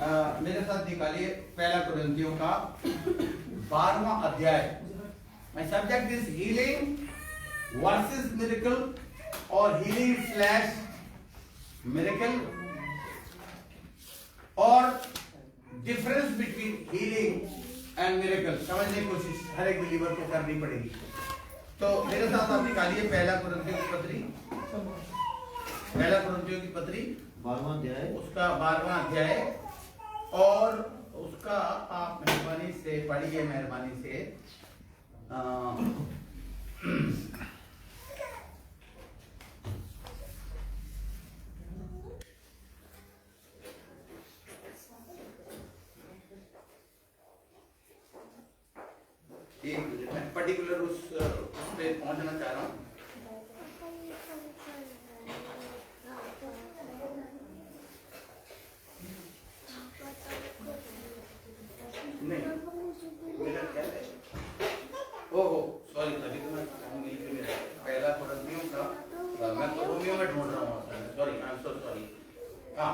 मेरे साथ निकालिए पहला कुरिन्थियों का 12वां अध्याय। My subject is healing versus miracle और हीलिंग स्लैश मिरेकल और difference between healing and miracle समझने की कोशिश हर एक बिलीवर को करनी पड़ेगी। तो मेरे साथ आप निकालिए पहला कुरिन्थियों की पत्री, पहला कुरिन्थियों की पत्री 12वां अध्याय, उसका 12वां अध्याय और उसका आप मेहरबानी से पढ़िए, मेहरबानी से मैं पर्टिकुलर उस पे पहुंचना चाह रहा हूँ। नहीं मेरा ख्याल है, ओहो सॉरी, अभी तो मैं पहला कुरिन्थियों का मैं रोमियो में ढूंढ रहा हूँ, sorry, I am so sorry. हाँ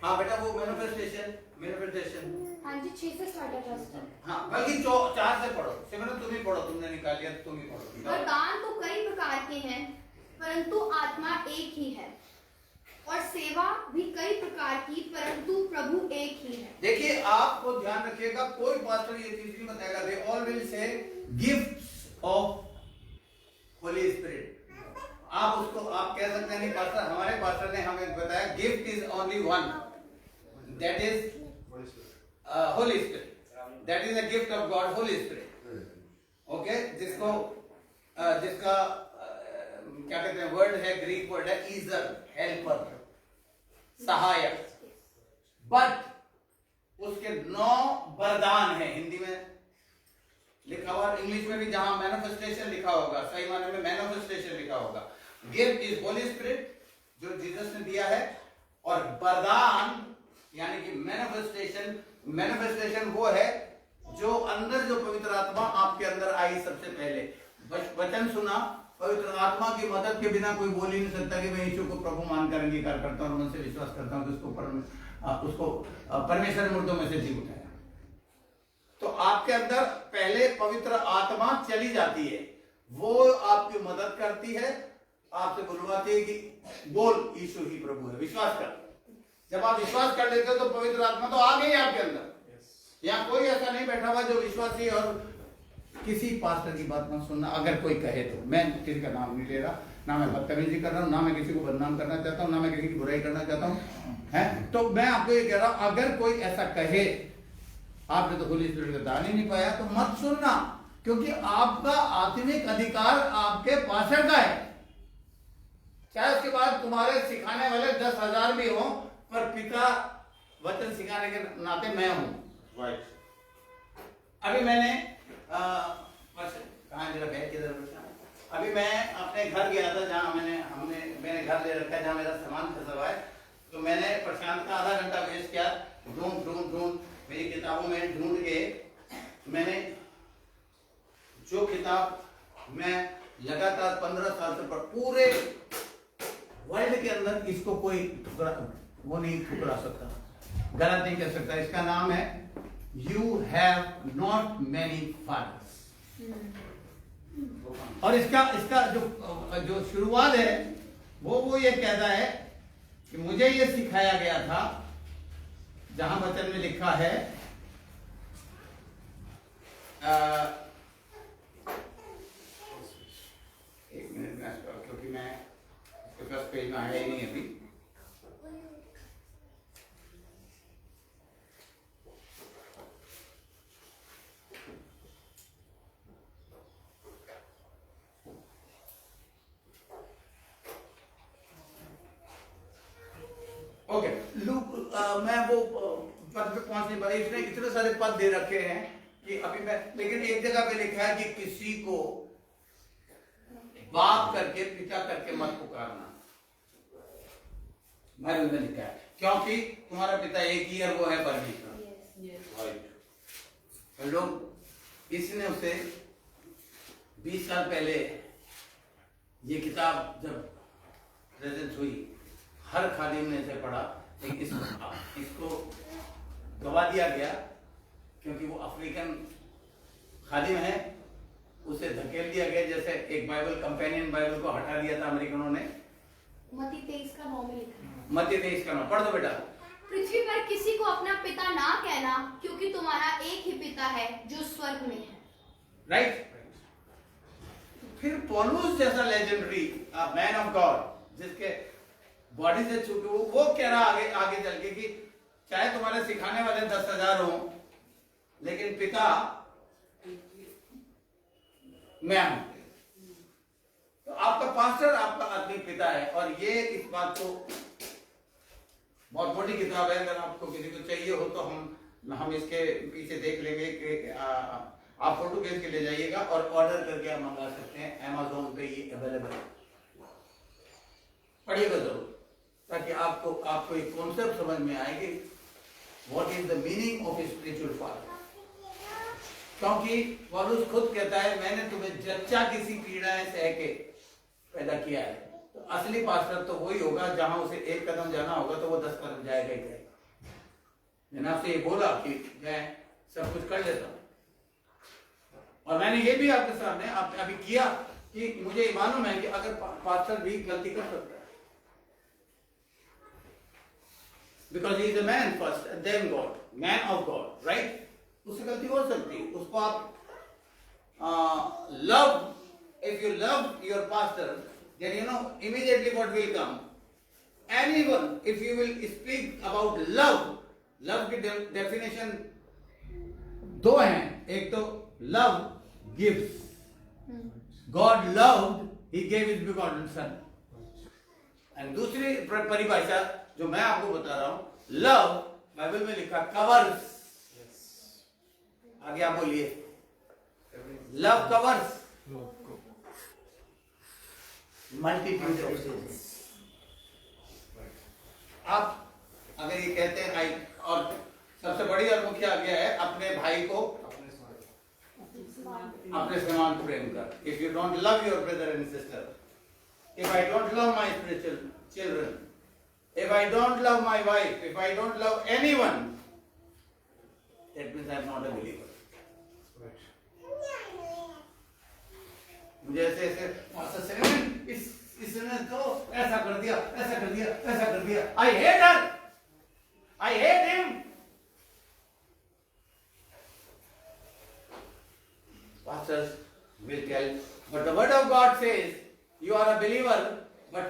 हाँ बेटा, वो मैनिफेस्टेशन हाँ जी 6 से स्टार्ट है पास्टर। हाँ, बल्कि 4 से पढ़ो। सिमरन तुम ही पढ़ो, तुमने निकाल लिया तुम ही पढ़ो। वरदान तो कई प्रकार के हैं, परंतु आत्मा एक ही है, और सेवा भी कई प्रकार की, परंतु प्रभु एक ही है। देखिए, आपको ध्यान रखिएगा, कोई पास्टर ये चीज नहीं बताएगा। They all will say gifts of Holi spirit. आप उसको आप कह सकते हैं नहीं पास्टर, हमारे पास्टर ने हमें बताया gift is only one, that is Holi spirit. That is a gift of God, Holi spirit. Okay, जिसको जिसका क्या कहते हैं, वर्ड है, ग्रीक वर्ड है ईजर, हेल्पर, सहायक। बट उसके 9 वरदान है, हिंदी में लिखा हुआ, इंग्लिश में भी जहां मैनिफेस्टेशन लिखा होगा, सही माने में मैनिफेस्टेशन लिखा होगा। गिफ्ट इज होली स्पिरिट जो जीसस ने दिया है, और वरदान यानी कि मैनिफेस्टेशन वो है जो अंदर, जो पवित्र आत्मा आपके अंदर आई सबसे पहले। वचन सुना, पवित्र आत्मा की मदद के बिना कोई बोल ही नहीं सकता कि मैं यीशु को प्रभु मानकर अंगीकार करता हूं और उनसे विश्वास करता हूं कि उसको परमेश्वर मुर्दों में से जी उठाया। तो आपके अंदर पहले पवित्र आत्मा चली जाती है, वो आपकी मदद करती है, आपसे बुलवाती है कि बोल यीशु ही प्रभु है, विश्वास कर। जब आप विश्वास कर लेते हो तो पवित्र आत्मा तो आ गई आपके अंदर। यहाँ कोई ऐसा नहीं बैठा हुआ जो विश्वासी और किसी पास्टर की बात मत सुनना। अगर कोई कहे तो, मैं किसी का नाम नहीं ले रहा, ना मैं बदतमीजी कर रहा हूँ, ना मैं किसी को बदनाम करना चाहता हूँ, ना मैं किसी की बुराई करना चाहता हूँ, है। तो मैं आपको ये कह रहा हूँ, अगर कोई ऐसा कहे आपने तो होली स्पिरिट का दान ही नहीं पाया, तो मत सुनना, क्योंकि आपका आत्मिक अधिकार आपके पास्टर का है। चाहे उसके बाद तुम्हारे सिखाने वाले 10,000 भी हो, पर पिता वचन सिखाने के नाते मैं हूं। अभी मैंने कहाँ जरा बैठ किधर बैठा, अभी मैं अपने घर गया था जहाँ मैंने घर ले रखा है, जहाँ मेरा सामान फंसा हुआ है। तो मैंने प्रशांत का आधा घंटा वेस्ट किया, ढूंढ मेरी किताबों में ढूंढ के मैंने जो किताब मैं लगातार 15 साल से पूरे वर्ल्ड के अंदर इसको कोई वो नहीं ठुकरा सकता, गलत नहीं कह सकता। इसका नाम है you have not many fathers. और इसका जो शुरुआत है वो ये कहता है कि मुझे ये सिखाया गया था, जहां वचन में लिखा है एक मिनट में, क्योंकि मैं फर्स्ट पेज में आया ही नहीं अभी। ओके, मैं वो पद पे पहुंच नहीं पाया। इसने इतने सारे पद दे रखे हैं कि अभी मैं, लेकिन एक जगह पे लिखा है कि किसी को बाप करके, पिता करके मत पुकारना। बाइबल में लिखा है, क्योंकि तुम्हारा पिता एक ही है, वो है परमेश्वर। लोग इसने उसे 20 साल पहले ये किताब जब प्रेजेंट हुई, हर खादिम ने इसे पढ़ा, लेकिन इसको गवा दिया गया क्योंकि वो अफ्रीकन खादिम है, उसे धकेल दिया गया। जैसे एक बाइबल, कंपेनियन बाइबल को हटा दिया था अमेरिकनों ने। मत्ती 23 का 9 में लिखा है। मत्ती 23 का 9 पढ़ दो बेटा। पृथ्वी पर किसी को अपना पिता ना कहना, क्योंकि तुम्हारा एक ही पिता है जो स्वर्ग में है। राइट। फिर पौलुस जैसा लेजेंडरी मैन ऑफ गॉड, जिसके बॉडी से छूटे, वो कह रहा आगे चल के कि चाहे तुम्हारे सिखाने वाले 10,000 हो, लेकिन पिता मैं हूं। तो आपका पास्टर आपका आत्मिक पिता है। और ये इस बात को, बहुत बड़ी किताब है, अगर आपको किसी को चाहिए हो तो हम इसके पीछे देख लेंगे कि आप फोटो खींच के ले जाइएगा और ऑर्डर करके आप मंगा सकते हैं। Amazon पे ये अवेलेबल है, पढ़िएगा जरूर, ताकि आपको एक कॉन्सेप्ट समझ में आए कि what is the meaning of spiritual father. क्योंकि पौलुस खुद कहता है, मैंने तुम्हें जच्चा किसी पीड़ाएं सह के पैदा किया है। तो असली पास्टर तो वही होगा, जहां उसे 1 कदम जाना होगा तो वो 10 कदम जाएगा ही जाएगा। मैंने आपसे ये बोला कि मैं सब कुछ कर लेता हूं, और मैंने ये भी आपके सामने अभी किया कि मुझे ये मालूम है कि अगर पास्टर भी गलती कर सकता है, because he is a man first and then God, man of God, right. उससे गलती हो सकती है। उसको आप love, if you love your pastor, then you know immediately what will come. Anyone, if you will speak about love, love की definition 2 हैं। एक तो love gives, God loved, he gave his begotten son, and दूसरी परिभाषा जो मैं आपको बता रहा हूं, love बाइबल में लिखा covers। आगे आप बोलिए, love covers multitude of since. आप अगर ये कहते हैं, और सबसे बड़ी और मुख्य आज्ञा है, अपने भाई को अपने समान प्रेम कर। If you don't love your brother and sister, if I don't love my spiritual children, if I don't love my wife, if I don't love anyone, that means I am not a believer. मुझे ऐसे इसने तो ऐसा कर दिया, ऐसा कर दिया, ऐसा कर दिया, I hate her, I hate him. Pastors will tell, but the word of God says you are a believer, but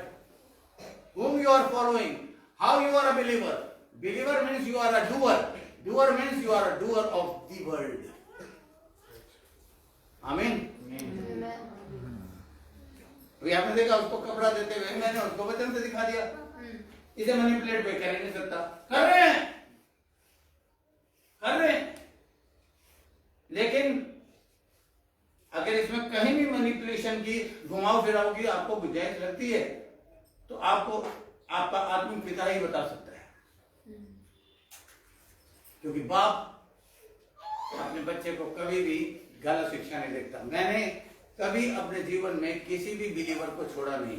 whom you are following, how you are a believer. Believer means you are a doer, doer means you are a doer of the word. Amen. अभी आपने देखा उसको कपड़ा देते हुए, मैंने उसको वचन से दिखा दिया। इसे मैनिपुलेट कोई कर नहीं सकता। कर रहे हैं, लेकिन अगर इसमें कहीं भी मैनिपुलेशन की, घुमाव फिराव की आपको गुंजाइश लगती है, तो आपको आपका आत्मिक पिता ही बता सकता है। क्योंकि बाप अपने बच्चे को कभी भी गलत शिक्षा नहीं देता। मैंने कभी अपने जीवन में किसी भी बिलीवर को छोड़ा नहीं।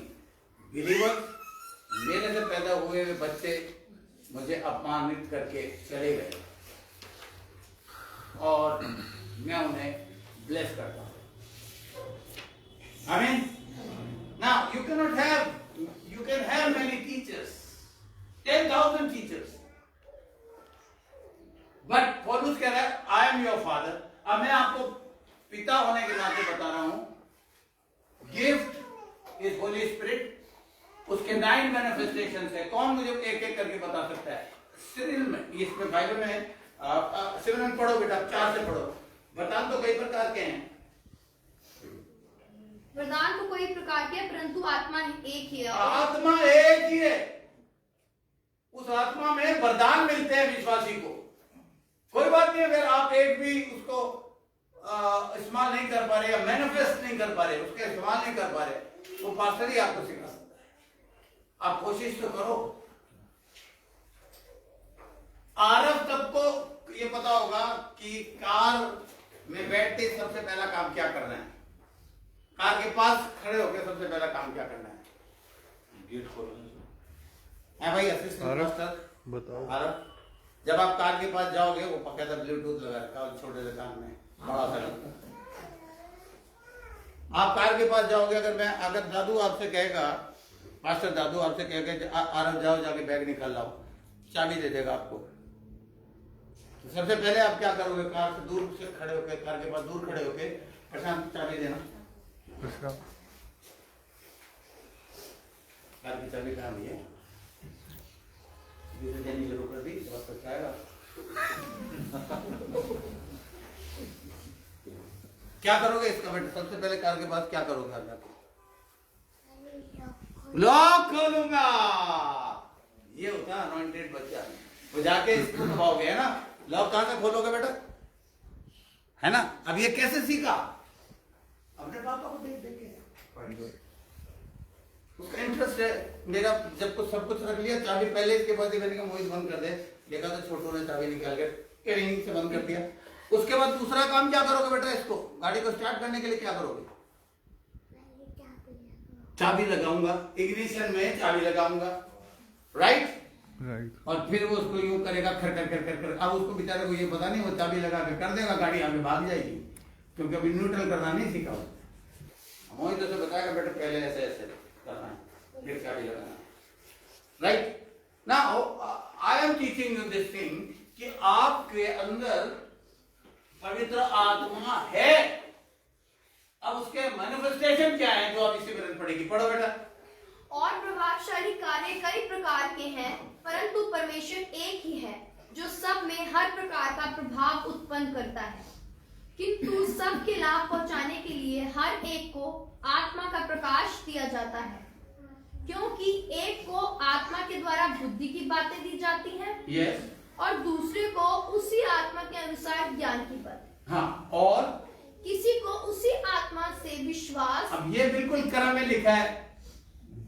बिलीवर, मेरे से पैदा हुए हुए बच्चे मुझे अपमानित करके चले गए, और मैं उन्हें ब्लेस करता हूं। आमीन। Now you can have many teachers, 10,000 teachers, but पौलुस कह रहा है आई एम योर फादर। अब मैं आपको पिता होने के नाते बता रहा हूं, गिफ्ट इज होली स्पिरिट, उसके 9 मैनिफेस्टेशंस है। कौन मुझे एक एक करके बता सकता है? सिरिल में, इसमें बाइबल में सिरिल में पढ़ो बेटा, 4 से पढ़ो। वरदान तो कई प्रकार के हैं। वरदान तो कई प्रकार के, परंतु आत्मा एक ही है। आत्मा एक ही है। उस आत्मा में वरदान मिलते हैं विश्वासी को। कोई बात नहीं अगर आप एक भी उसको इस्तेमाल नहीं कर पा रहे, या मैनिफेस्ट नहीं कर पा रहे, उसका इस्तेमाल नहीं कर पा रहे, वो पास्टर ही आपको सिखा सकता है। आप कोशिश तो करो। आरफ सबको ये पता होगा कि कार में बैठते सबसे पहला काम क्या करना है। कार के पास खड़े होकर सबसे पहला काम क्या करना है? गेट खोलना है भाई। असिस्टेंट मास्टर बताओ। भारत, जब आप कार के पास जाओगे, वो पक्का ब्लूटूथ लगा रखा है छोटे से कान में, बड़ा सा। आप कार के पास जाओगे, अगर दादू आपसे कहेगा, मास्टर दादू आपसे कहेगा आरव जाओ जाके बैग निकाल लाओ, चाबी दे देगा आपको, तो सबसे पहले आप क्या करोगे? कार से दूर से खड़े होके, कार के पास दूर खड़े होके, प्रशांत चाबी देना। कार की चाबी कहाँ हुई है? देने शुरू कर दी, बहुत पछताएगा। क्या करोगे इसका बेटा? सबसे पहले कार के पास क्या करोगे? लॉक खोलूंगा। ये होता है अनॉइंटेड बच्चा। वो जाके इसको दबाओगे, है ना? लॉक कहां से खोलोगे बेटा? है ना? अब ये कैसे सीखा? अपने पापा को देख देख के। उसका इंटरेस्ट है। मेरा जब कुछ सब कुछ रख लिया, चाबी पहले इसके पास ही, मैंने कहा मोहित बंद कर दे। देखा तो छोटू ने चाबी निकाल के रिंग से बंद कर दिया। उसके बाद दूसरा काम क्या करोगे बेटा? इसको गाड़ी को स्टार्ट करने के लिए क्या करोगे? चाबी लगाऊंगा, इग्निशन में चाबी लगाऊंगा, राइट। और फिर वो उसको यूं करेगा, खर कर कर कर कर। अब उसको बेचारे को ये पता नहीं, वो चाबी लगा के कर देगा, गाड़ी आगे भाग जाएगी, क्योंकि अभी न्यूट्रल करना नहीं सीखा। मोहित तो बताएगा बेटा पहले ऐसे ऐसे करना है, फिर चाबी लगाना, right. Now I am teaching you this thing कि आपके अंदर पवित्र आत्मा है। अब उसके मैनिफेस्टेशन क्या है, जो आप इसी में पढ़ेगी? पढ़ो बेटा। और प्रभावशाली कार्य कई प्रकार के हैं, परंतु परमेश्वर एक ही है, जो सब में हर प्रकार का प्रभाव उत्पन्न करता है, किंतु सबके लाभ पहुंचाने के लिए हर एक को आत्मा का प्रकाश दिया जाता है, क्योंकि एक को आत्मा के द्वारा बुद्धि की बातें दी जाती हैं, yes. और दूसरे को उसी आत्मा के अनुसार ज्ञान की बातें। हाँ, और किसी को उसी आत्मा से विश्वास। अब ये बिल्कुल क्रम में लिखा है,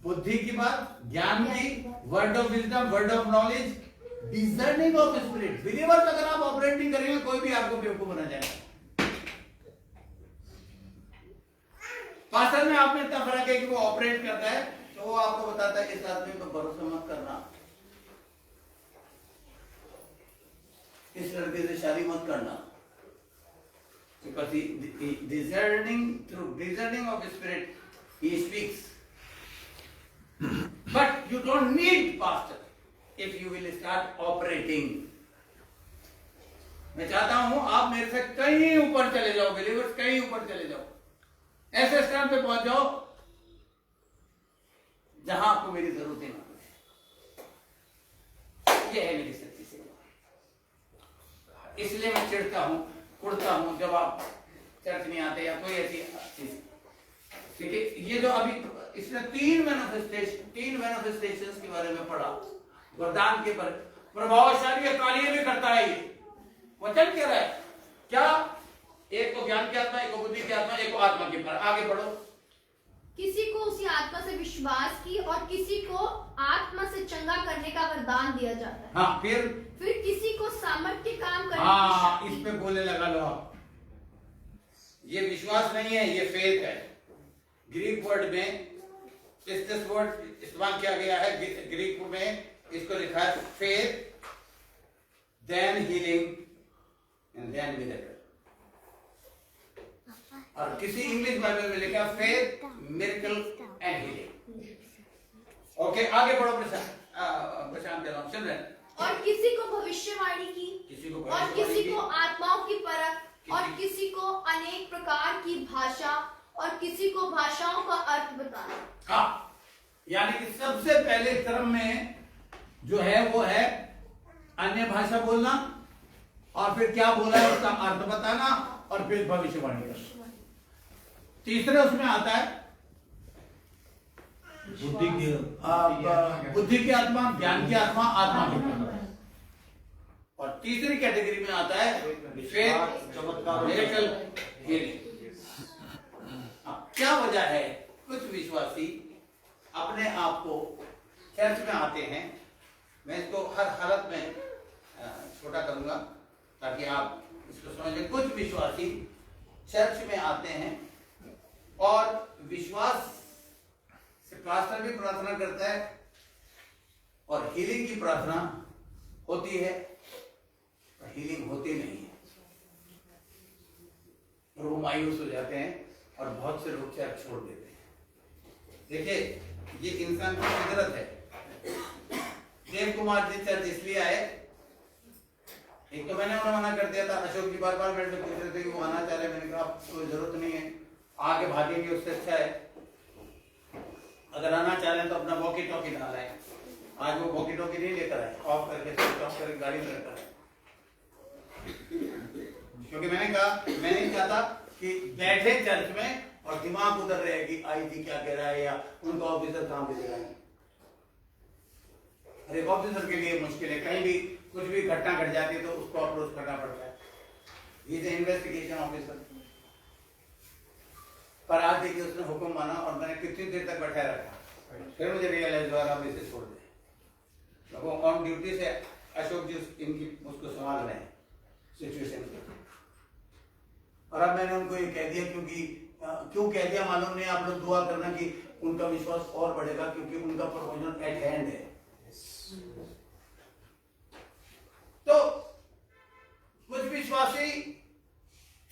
बुद्धि की बात, ज्ञान की, word of wisdom, word of knowledge, discerning of spirit. Believers अगर आप ऑपरेट नहीं करेंगे, कोई भी आपको बेवकूफ बना जाएगा। पास्टर में आप में इतना फर्क है कि वो ऑपरेट करता है, तो वो आपको बताता है इस आदमी पर भरोसा मत करना, इस लड़के से शादी मत करना, because through discerning of spirit he speaks. But you don't need pastor if you will start operating. मैं चाहता हूं आप मेरे से कहीं ऊपर चले जाओ, बिलीवर्स, कहीं ऊपर चले जाओ, ऐसे स्थान पे पहुंच जाओ जहां आपको मेरी जरूरत ही ना पड़े। ये है मेरी सच्ची सेवा। इसलिए मैं चिढ़ता हूं, उड़ता हूं जब आप चर्च नहीं आते या कोई ऐसी चीज। ठीक है, ये जो अभी इसने तीन मैनिफेस्टेशंस के बारे में पढ़ा, वरदान के पर प्रभावशाली कार्य भी करता है। ये वचन कह रहा है क्या? एक को ज्ञान की आत्मा, एक को बुद्धि की आत्मा, एक को आत्मा की। पर आगे बढ़ो। किसी को उसी आत्मा से विश्वास की और किसी को आत्मा से चंगा करने का वरदान दिया जाता है। हाँ, फिर किसी को सामर्थ्य काम करने हाँ, की शक्ति। इस पे बोलने लगा लो आप। ये विश्वास नहीं है, ये फेथ है। ग्रीक वर्ड में इस वर्ड इस्तेमाल किया गया है। ग्रीक में इसको लिखा है faith, then healing and then miracle. और किसी इंग्लिश बाइबल में लिखा faith, miracle and healing. Okay, आगे बढ़ो प्रशांत, सुन रहे हैं। और किसी को भविष्यवाणी की, और किसी को आत्माओं की परख, और किसी को अनेक प्रकार की भाषा, और किसी को भाषाओं का अर्थ बताना। हाँ, यानी कि सबसे पहले क्रम में जो है वो है अन्य भाषा बोलना, और फिर क्या बोला है उसका अर्थ बताना, और फिर भविष्यवाणी करना। तीसरे उसमें आता है बुद्धि की आत्मा, ज्ञान की आत्मा, आत्मा की आत्मा। और तीसरी कैटेगरी में आता है चमत्कार, मिरेकल, हीलिंग। क्या वजह है कुछ विश्वासी अपने आप को चर्च में आते हैं? मैं इसको हर हालत में छोटा करूंगा ताकि आप इसको समझें। कुछ विश्वासी चर्च में आते हैं और विश्वास से पास्टर भी प्रार्थना करता है और हीलिंग की प्रार्थना होती है, पर हीलिंग होती नहीं है और वो मायूस हो जाते हैं और बहुत से लोग चर्च छोड़ देते हैं। देखिए, ये इंसान की फितरत है। देव कुमार जी चर्च इसलिए आए, एक तो मैंने उन्हें मना कर दिया था, अशोक जी बार बार मेरे से पूछ रहे थे कि वो आना चाह रहे, मैंने कहा कोई जरूरत नहीं है, आगे भागेंगे उससे अच्छा है, अगर आना चाह रहे हैं तो अपना वॉकी टॉकी डाला है। आज वो वॉकी टॉकी नहीं लेकर आए, ऑफ करके स्विच ऑफ करके गाड़ी में रखा है, क्योंकि मैंने कहा मैं नहीं चाहता कि बैठे चर्च में और दिमाग उधर रहे कि आईजी क्या कह रहा है या उनका ऑफिसर कहां भेज रहा है। अरे ऑफिसर के लिए मुश्किल है, कहीं भी कुछ भी घटना घट जाती है तो उसको अप्रोच करना पड़ता है, ये जो इन्वेस्टिगेशन ऑफिसर। पर आज देखिए उसने हुक्म माना और मैंने कितनी देर तक बैठाए रखा, फिर मुझे रियलाइज हुआ अब इसे छोड़ दे। वो ऑन ड्यूटी से अशोक जी इनकी उसको संभाल रहे हैं सिचुएशन को, और अब मैंने उनको ये कह दिया, क्योंकि क्यों कह दिया मालूम नहीं, आप लोग दुआ करना कि उनका विश्वास और बढ़ेगा, क्योंकि उनका प्रमोशन एट हैंड है। तो कुछ विश्वासी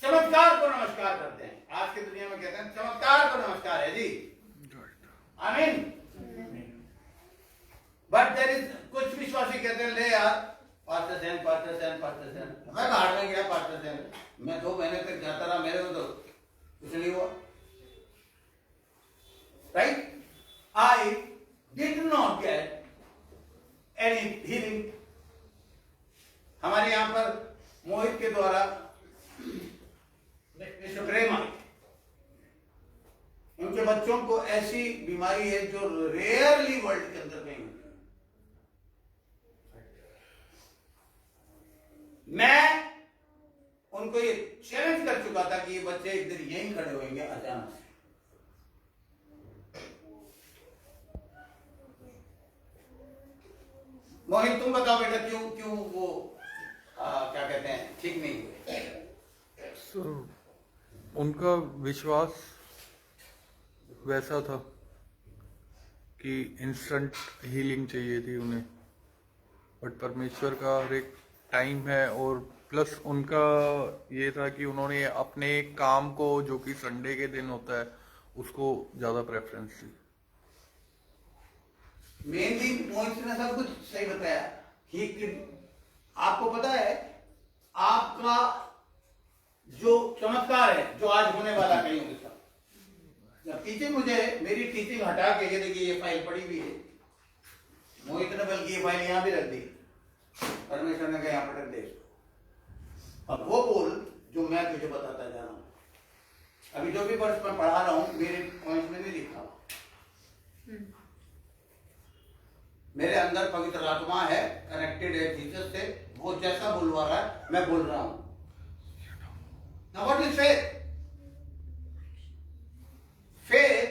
चमत्कार को नमस्कार करते हैं, आज की दुनिया में कहते हैं चमत्कार को नमस्कार है जी, आमीन। बट देयर इज, कुछ विश्वासी कहते हैं ले यार पास्टर सैन, मैं बाहर में गया पास्टर सैन, मैं 2 महीने तक जाता रहा, मेरे को तो कुछ नहीं हुआ, right? I did not get any healing. हमारे यहां पर मोहित के द्वारा प्रेम आई, उनके बच्चों को ऐसी बीमारी है जो रेयरली वर्ल्ड के अंदर कहीं होती है। मैं उनको ये चैलेंज कर चुका था कि ये बच्चे एक दिन यहीं खड़े होंगे अचानक से। मोहित तुम बताओ बेटा, क्यों क्यों वो क्या कहते हैं ठीक नहीं हुए? उनका विश्वास वैसा था कि इंस्टेंट हीलिंग चाहिए थी उन्हें, बट परमेश्वर का हर एक टाइम है, और प्लस उनका ये था कि उन्होंने अपने काम को, जो कि संडे के दिन होता है, उसको ज्यादा प्रेफरेंस दी। मेनली मोहित ने सब कुछ सही बताया। आपको पता है आपका जो चमत्कार है जो आज होने वाला कहीं के साथ, जब टीचिंग मुझे मेरी टीचिंग हटा के, ये देखिए ये फाइल पड़ी हुई है, मोहित ने बल्कि ये फाइल यहां भी रख दी, परमेश्वर ने कहा यहां पर रख दे इसको। अब वो बोल जो मैं तुझे बताता जा रहा हूं, अभी जो भी वर्ष मैं पढ़ा रहा हूं मेरे पॉइंट में नहीं लिखा, मेरे अंदर पवित्र आत्मा है, कनेक्टेड है जीसस से, वो जैसा बुलवा रहा है मैं बोल रहा हूं। Now what is faith? Faith,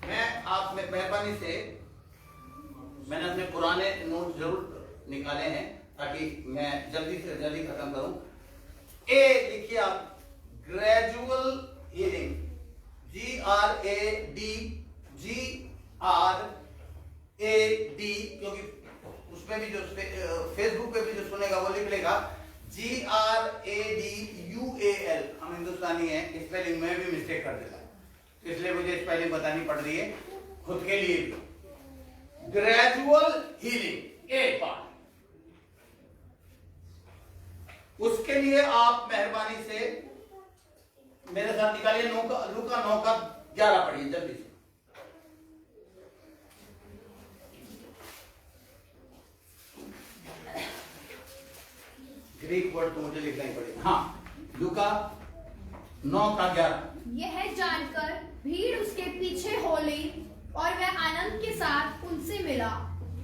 मैं आप में मेहरबानी से, मैंने अपने पुराने नोट जरूर निकाले हैं ताकि मैं जल्दी से जल्दी खत्म करूं। ए लिखिए आप, ग्रेजुअल हीलिंग, GRADGRAD, क्योंकि उसमें भी जो फेसबुक पे भी जो सुनेगा वो लिख लेगा GRADUAL। हम हिंदुस्तानी हैं, स्पेलिंग में भी मिस्टेक कर देता है, इसलिए मुझे स्पेलिंग बतानी पड़ रही है खुद के लिए भी। ग्रेजुअल हीलिंग एक पार्ट, उसके लिए आप मेहरबानी से मेरे साथ निकालिए लूका 9:11 पढ़िए जल्दी से। ग्रीक वर्ड तो मुझे लिखना ही पड़ेगा। हाँ, लूका 9:11। यह जानकर भीड़ उसके पीछे हो ली और वह आनंद के साथ उनसे मिला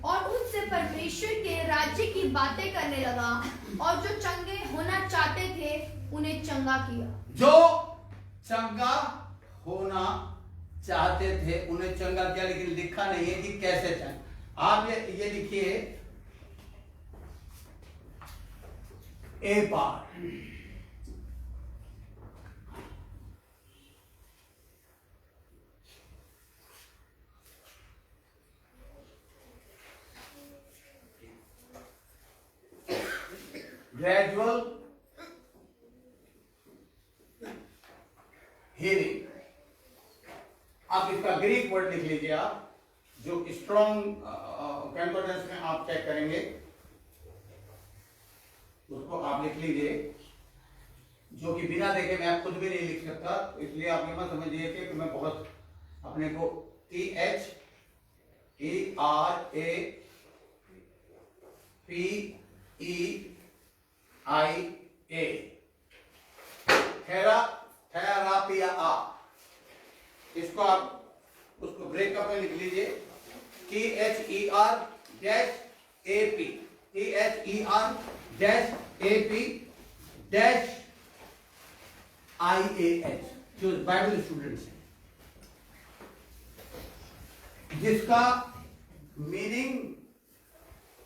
और उनसे परमेश्वर के राज्य की बातें करने लगा, और जो चंगे होना चाहते थे उन्हें चंगा किया। जो चंगा होना चाहते थे उन्हें चंगा किया, लेकिन लिखा नहीं है कि कैसे चंगा। आप ये लिखिए ए पार्ट। Gradual healing. आप इसका ग्रीक वर्ड लिख लीजिए, आप जो स्ट्रॉन्ग कंकॉर्डेंस में आप चेक करेंगे उसको आप लिख लीजिए, जो कि बिना देखे मैं खुद भी नहीं लिख सकता, तो इसलिए आप ये मत समझिए कि मैं बहुत अपने को THERAPEIA थेरापिया, इसको आप उसको ब्रेकअप में लिख लीजिए, THERAPEIAH जो बाइबल स्टूडेंट्स हैं, जिसका मीनिंग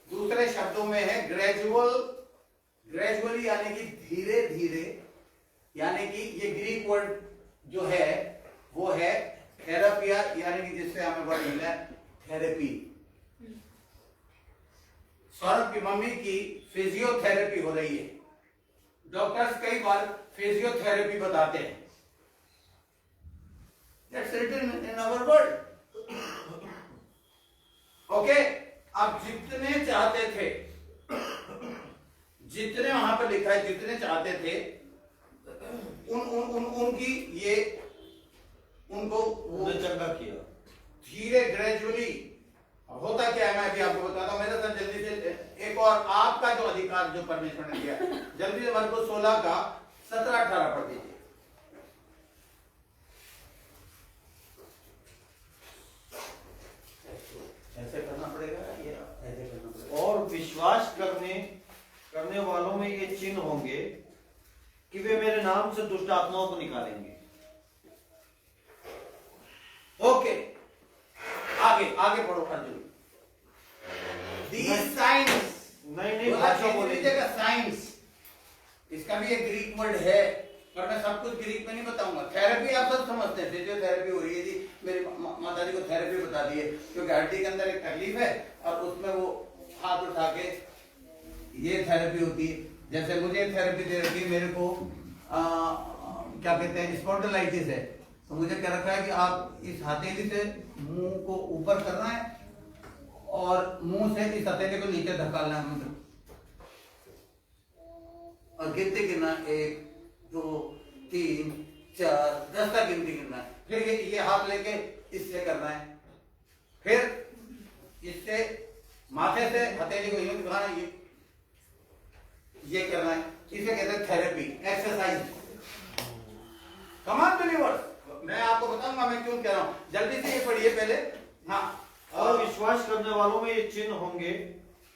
दूसरे शब्दों में है ग्रेजुअली यानी कि धीरे धीरे, यानी कि ये ग्रीक वर्ड जो है वो है थेरापिया, यानी कि जिससे हमें वर्ड मिला है थेरेपी। सौरभ की मम्मी की फिजियोथेरेपी हो रही है, डॉक्टर्स कई बार फिजियोथेरेपी बताते हैं, that's written in our word. Okay, अब जितने चाहते थे, जितने वहां पर लिखा है, जितने चाहते थे उनकी ये उनको वो चंगा किया धीरे ग्रेजुअली। होता क्या है मैं अभी आपको बताता हूं, मेरे साथ जल्दी से एक और आपका जो अधिकार जो परमेश्वर ने दिया, जल्दी से मरको 16 का 17-18 पढ़ दीजिए। ऐसे करना पड़ेगा, ये ऐसे करना पड़ेगा। और विश्वास करने वालों में ये चिन्ह होंगे कि वे मेरे नाम से दुष्ट आत्माओं को निकालेंगे। ओके, आगे पढ़ो अर्जुन। These signs, नहीं भाषा बोलेंगे। साइंस, इसका भी एक ग्रीक वर्ड है, पर मैं सब कुछ ग्रीक में नहीं बताऊंगा। थेरेपी आप सब समझते हैं, फिजियोथेरेपी हो रही है जी, मेरी माता जी को थेरेपी बता दी है, क्योंकि हड्डी के अंदर एक तकलीफ है और उसमें वो हाथ उठा के ये थेरेपी होती है। जैसे मुझे थेरेपी दे रखी है, मेरे को क्या कहते हैं, स्पॉन्डिलाइटिस है, तो मुझे क्या रखा है कि आप इस हथेली से मुंह को ऊपर करना है और मुंह से इस हथेली को नीचे धकेलना है मुझे, और गिनती गिनना 1 2 3 4 10 तक गिनती गिनना है। फिर ये हाथ लेके इससे करना है, फिर इससे माथे से हथेली को यूं दिखाना है, ये करना है। इसे कहते हैं थेरेपी, एक्सरसाइज। कमाल बिलीवर्स, मैं आपको बताऊंगा मैं क्यों कह रहा हूं, जल्दी से ये पढ़िए पहले। हाँ, और विश्वास करने वालों में ये चिन्ह होंगे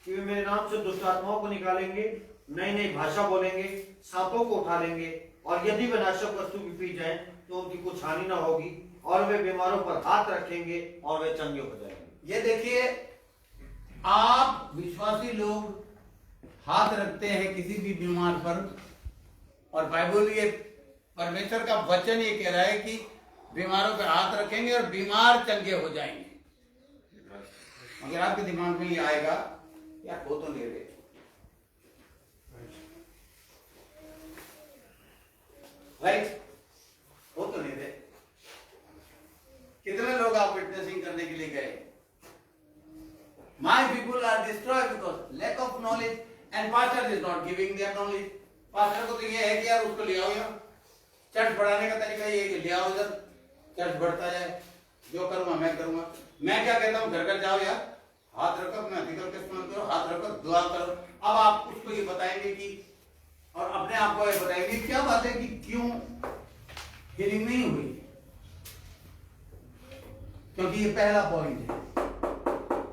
कि वे मेरे नाम से दुष्ट आत्माओं को निकालेंगे, नई भाषा बोलेंगे, सांपों को उठा लेंगे, और यदि वे नाशक वस्तु भी पी जाएं तो उनकी कुछ हानि ना होगी, और वे बीमारों पर हाथ रखेंगे और वे चंगे हो जाएंगे। ये देखिए, आप विश्वासी लोग हाथ रखते हैं किसी भी बीमार पर, और बाइबल ये परमेश्वर का वचन ये कह रहा है कि बीमारों पर हाथ रखेंगे और बीमार चंगे हो जाएंगे। अगर आपके दिमाग में ये आएगा, यार हो तो नहीं रहे, राइट, हो तो नहीं रहे। कितने लोग आप विटनेसिंग करने के लिए गए? My people are destroyed because lack of knowledge, and pastor is not giving them knowledge. Pastor को तो ये है कि यार उसको ले आओ, यार चर्च बढ़ाने का तरीका ये है कि ले आओ इधर, चर्च बढ़ता जाए, जो करूंगा मैं करूंगा। मैं क्या कहता हूँ, घर घर जाओ यार, हाथ रखो, अपना अधिकार के इस्तेमाल करो, हाथ रखो, दुआ करो। अब आप उसको ये बताएंगे कि, और अपने आप को ये बताएंगे क्या बात है कि क्यों हीलिंग नहीं हुई, क्योंकि ये पहला पॉइंट है।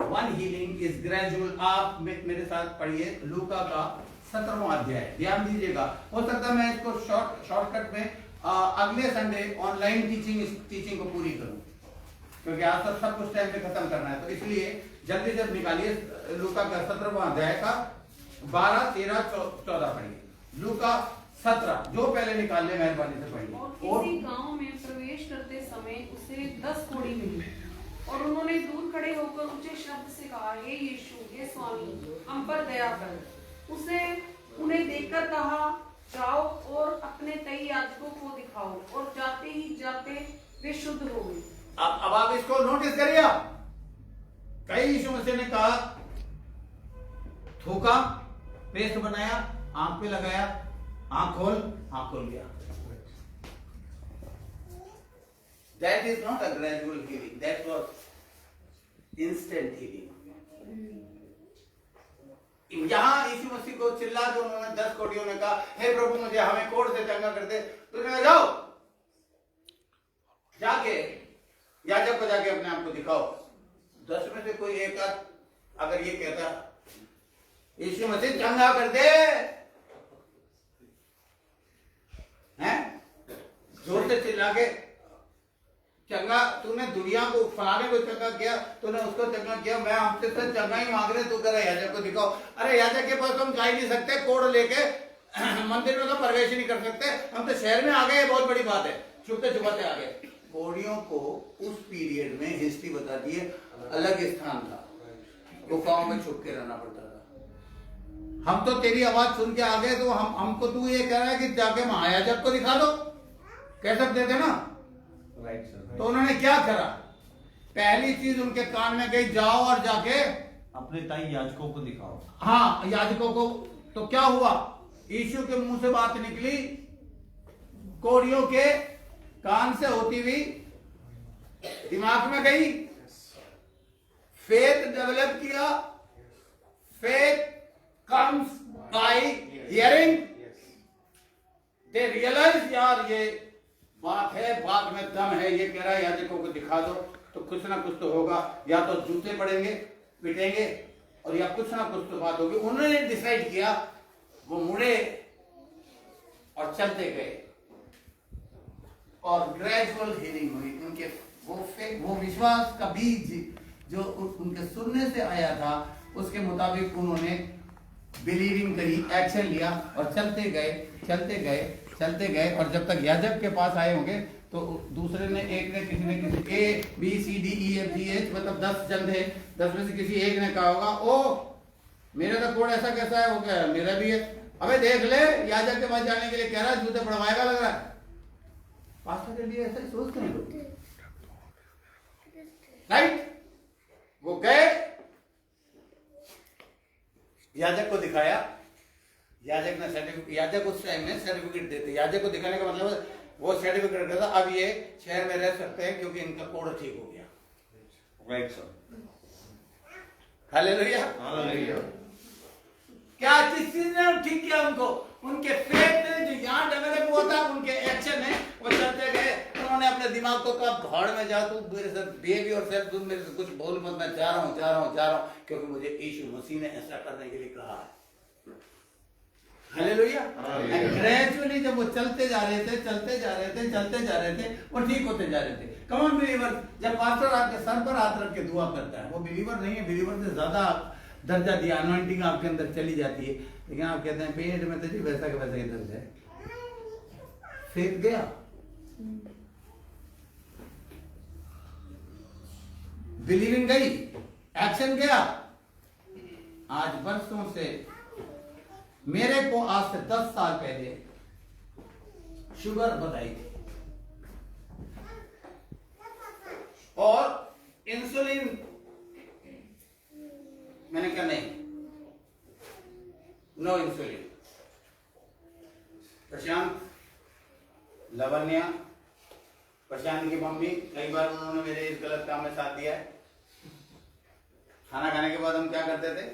One healing is gradual. आप मेरे साथ पढ़िए लूका का 17वां अध्याय, ध्यान दीजिएगा। हो सकता है मैं इसको शॉर्टकट में अगले संडे ऑनलाइन टीचिंग को पूरी करूं, क्योंकि आज तक सब कुछ टाइम पे खत्म करना है, तो इसलिए जल्दी से निकालिए लूका का 17वां अध्याय का 12 13 14 पढ़िए। लूका 17, जो पहले निकाल ले मेहरबानी से पढ़िए। और किसी गांव में प्रवेश करते समय उसे 10 कोढ़ी मिली, और उन्होंने दूर खड़े होकर ऊंचे शब्द से कहा, हे यीशु, हे स्वामी, हम पर दया कर। उसे उन्हें देखकर कहा, जाओ और अपने कई याजकों को दिखाओ, और जाते ही जाते वे शुद्ध हो गए। अब आप इसको नोटिस करिए। आप कई यीशु मसीह ने कहा, थूका, पेस्ट बनाया, आंख पे लगाया, आंख खोल गया। That is not a gradual healing. That was instant healing. यहाँ यीशु मसीह को चिल्ला के उन्होंने 10 कोढ़ियों ने कहा, हे प्रभु मुझे हमें कोढ़ से चंगा कर दे। तो उन्होंने कहा, जाओ जाके याजक को जाके अपने आप को दिखाओ। 10 में से कोई एक अगर ये कहता, यीशु मसीह चंगा कर दे, हैं जोर से चिल्ला के, चंगा तूने दुनिया को फलाने को चंगा किया, तूने उसको चंगा किया, मैं हमसे तो चंगा ही मांग रहे, तू कह रहा याजक को दिखाओ। अरे याजक के पास तो हम जा ही नहीं सकते, कोढ़ लेके मंदिर में तो प्रवेश ही नहीं कर सकते, हम तो शहर में आ गए, बहुत बड़ी बात है, छुपते छुपाते आ गए। कोढ़ियों को उस पीरियड में हिस्ट्री बताती है अलग स्थान था, गुफाओं में छुप के रहना पड़ता था। हम तो तेरी आवाज सुन के आ गए, तो हमको तू ये कह रहा है कि जाके महायाजक को दिखा दो, कह सकते थे ना। Right sir. तो उन्होंने क्या करा, पहली चीज उनके कान में गई, जाओ और जाके अपने ताई याजकों को दिखाओ। हाँ, याजकों को। तो क्या हुआ, यीशु के मुंह से बात निकली, कोढ़ियों के कान से होती हुई दिमाग में गई, फेथ डेवलप किया। Faith comes by hearing. They realise, यार ये बात है, बात में दम है, ये कह रहा है याजकों को दिखा दो, तो कुछ ना कुछ तो होगा, या तो जूते पड़ेंगे, पिटेंगे, और या कुछ ना कुछ तो बात होगी। उन्होंने डिसाइड किया, वो मुड़े और चलते गए, और ग्रेजुअल हीलिंग हुई उनके। वो विश्वास का बीज जो उनके सुनने से आया था, उसके मुताबिक उन्होंने बिलीविंग करी, एक्शन लिया, और चलते गए चलते गए चलते गए। और जब तक याजक के पास आए होंगे, तो दूसरे ने, एक ने, किसी ने, किसी A B C D E F G H मतलब 10 जन थे, 10 में से किसी एक ने कहा होगा, ओ मेरे का कोड ऐसा कैसा है, वो कह रहा है मेरा भी है। अबे देख ले, याजक के पास जाने के लिए कह रहा है, जूते पड़वाएगा लग रहा है। पास्टर के लिए ऐसा ही सोचते हैं लोग, राइट। वो गए, याजक को दिखाया, याजक ने सर्टिफिकेट, याजक उस टाइम में सर्टिफिकेट देते, याजक को दिखाने का मतलब वो सर्टिफिकेट देता, अब ये शहर में रह सकते हैं क्योंकि इनका कोड ठीक हो गया। Right sir. हालेलुया। हालेलुया। क्या किस चीज ने ठीक किया उनको, उनके फेथ ने जो यहाँ डेवलप हुआ था, उनके एक्शन है, वो चलते गए। उन्होंने अपने दिमाग को कहा, भाड़ में जा, तू मेरे साथ बिहेव योरसेल्फ, तू मेरे से कुछ बोल मत, मैं जा रहा हूँ, क्योंकि मुझे यीशु मसीह ने ऐसा करने के लिए कहा है। हालेलुया। ग्रेजुअली जब वो चलते जा रहे थे, वो ठीक होते जा रहे थे। कौन बिलीवर, जब पास्टर आपके सर पर हाथ रख के दुआ करता है, वो बिलीवर नहीं है, बिलीवर से ज्यादा दर्जा दिया, अनॉइंटिंग आपके अंदर चली जाती है। लेकिन आप कहते हैं पेट में तो जी वैसा के वैसा ही दर्द है, फेथ गया, बिलीविंग गई, एक्शन गया। आज बरसों से, मेरे को आज से 10 साल पहले शुगर बताई थी, और इंसुलिन, मैंने कहा नहीं, नो इंसुलिन। प्रशांत, लवन्या, प्रशांत की मम्मी, कई बार उन्होंने मेरे इस गलत काम में साथ दिया है। खाना खाने के बाद हम क्या करते थे,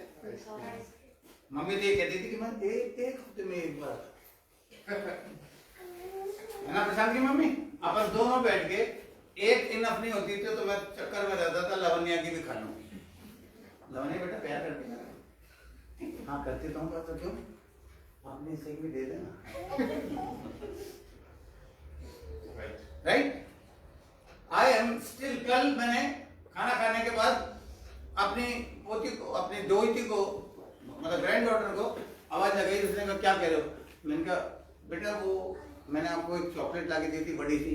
मम्मी तो ये कहती थी कि मैं एक हफ्ते में एक बार, है ना प्रशांत की मम्मी, अपन दोनों बैठ के, एक इनफ नहीं होती थी, तो मैं चक्कर में रहता था लवन्या की भी खा लूंगी। लवन्या बेटा प्यार करती है, हाँ करती तो हूँ, तो क्यों, अपनी से भी दे देना, राइट। आई एम स्टिल, कल मैंने खाना खाने के बाद अपनी पोती को, अपनी दोहिती को, मतलब ग्रैंड डॉटर को आवाज लगाई, उसने कहा क्या कह रहे हो, मैंने कहा बेटा वो मैंने आपको एक चॉकलेट ला के दी थी बड़ी सी,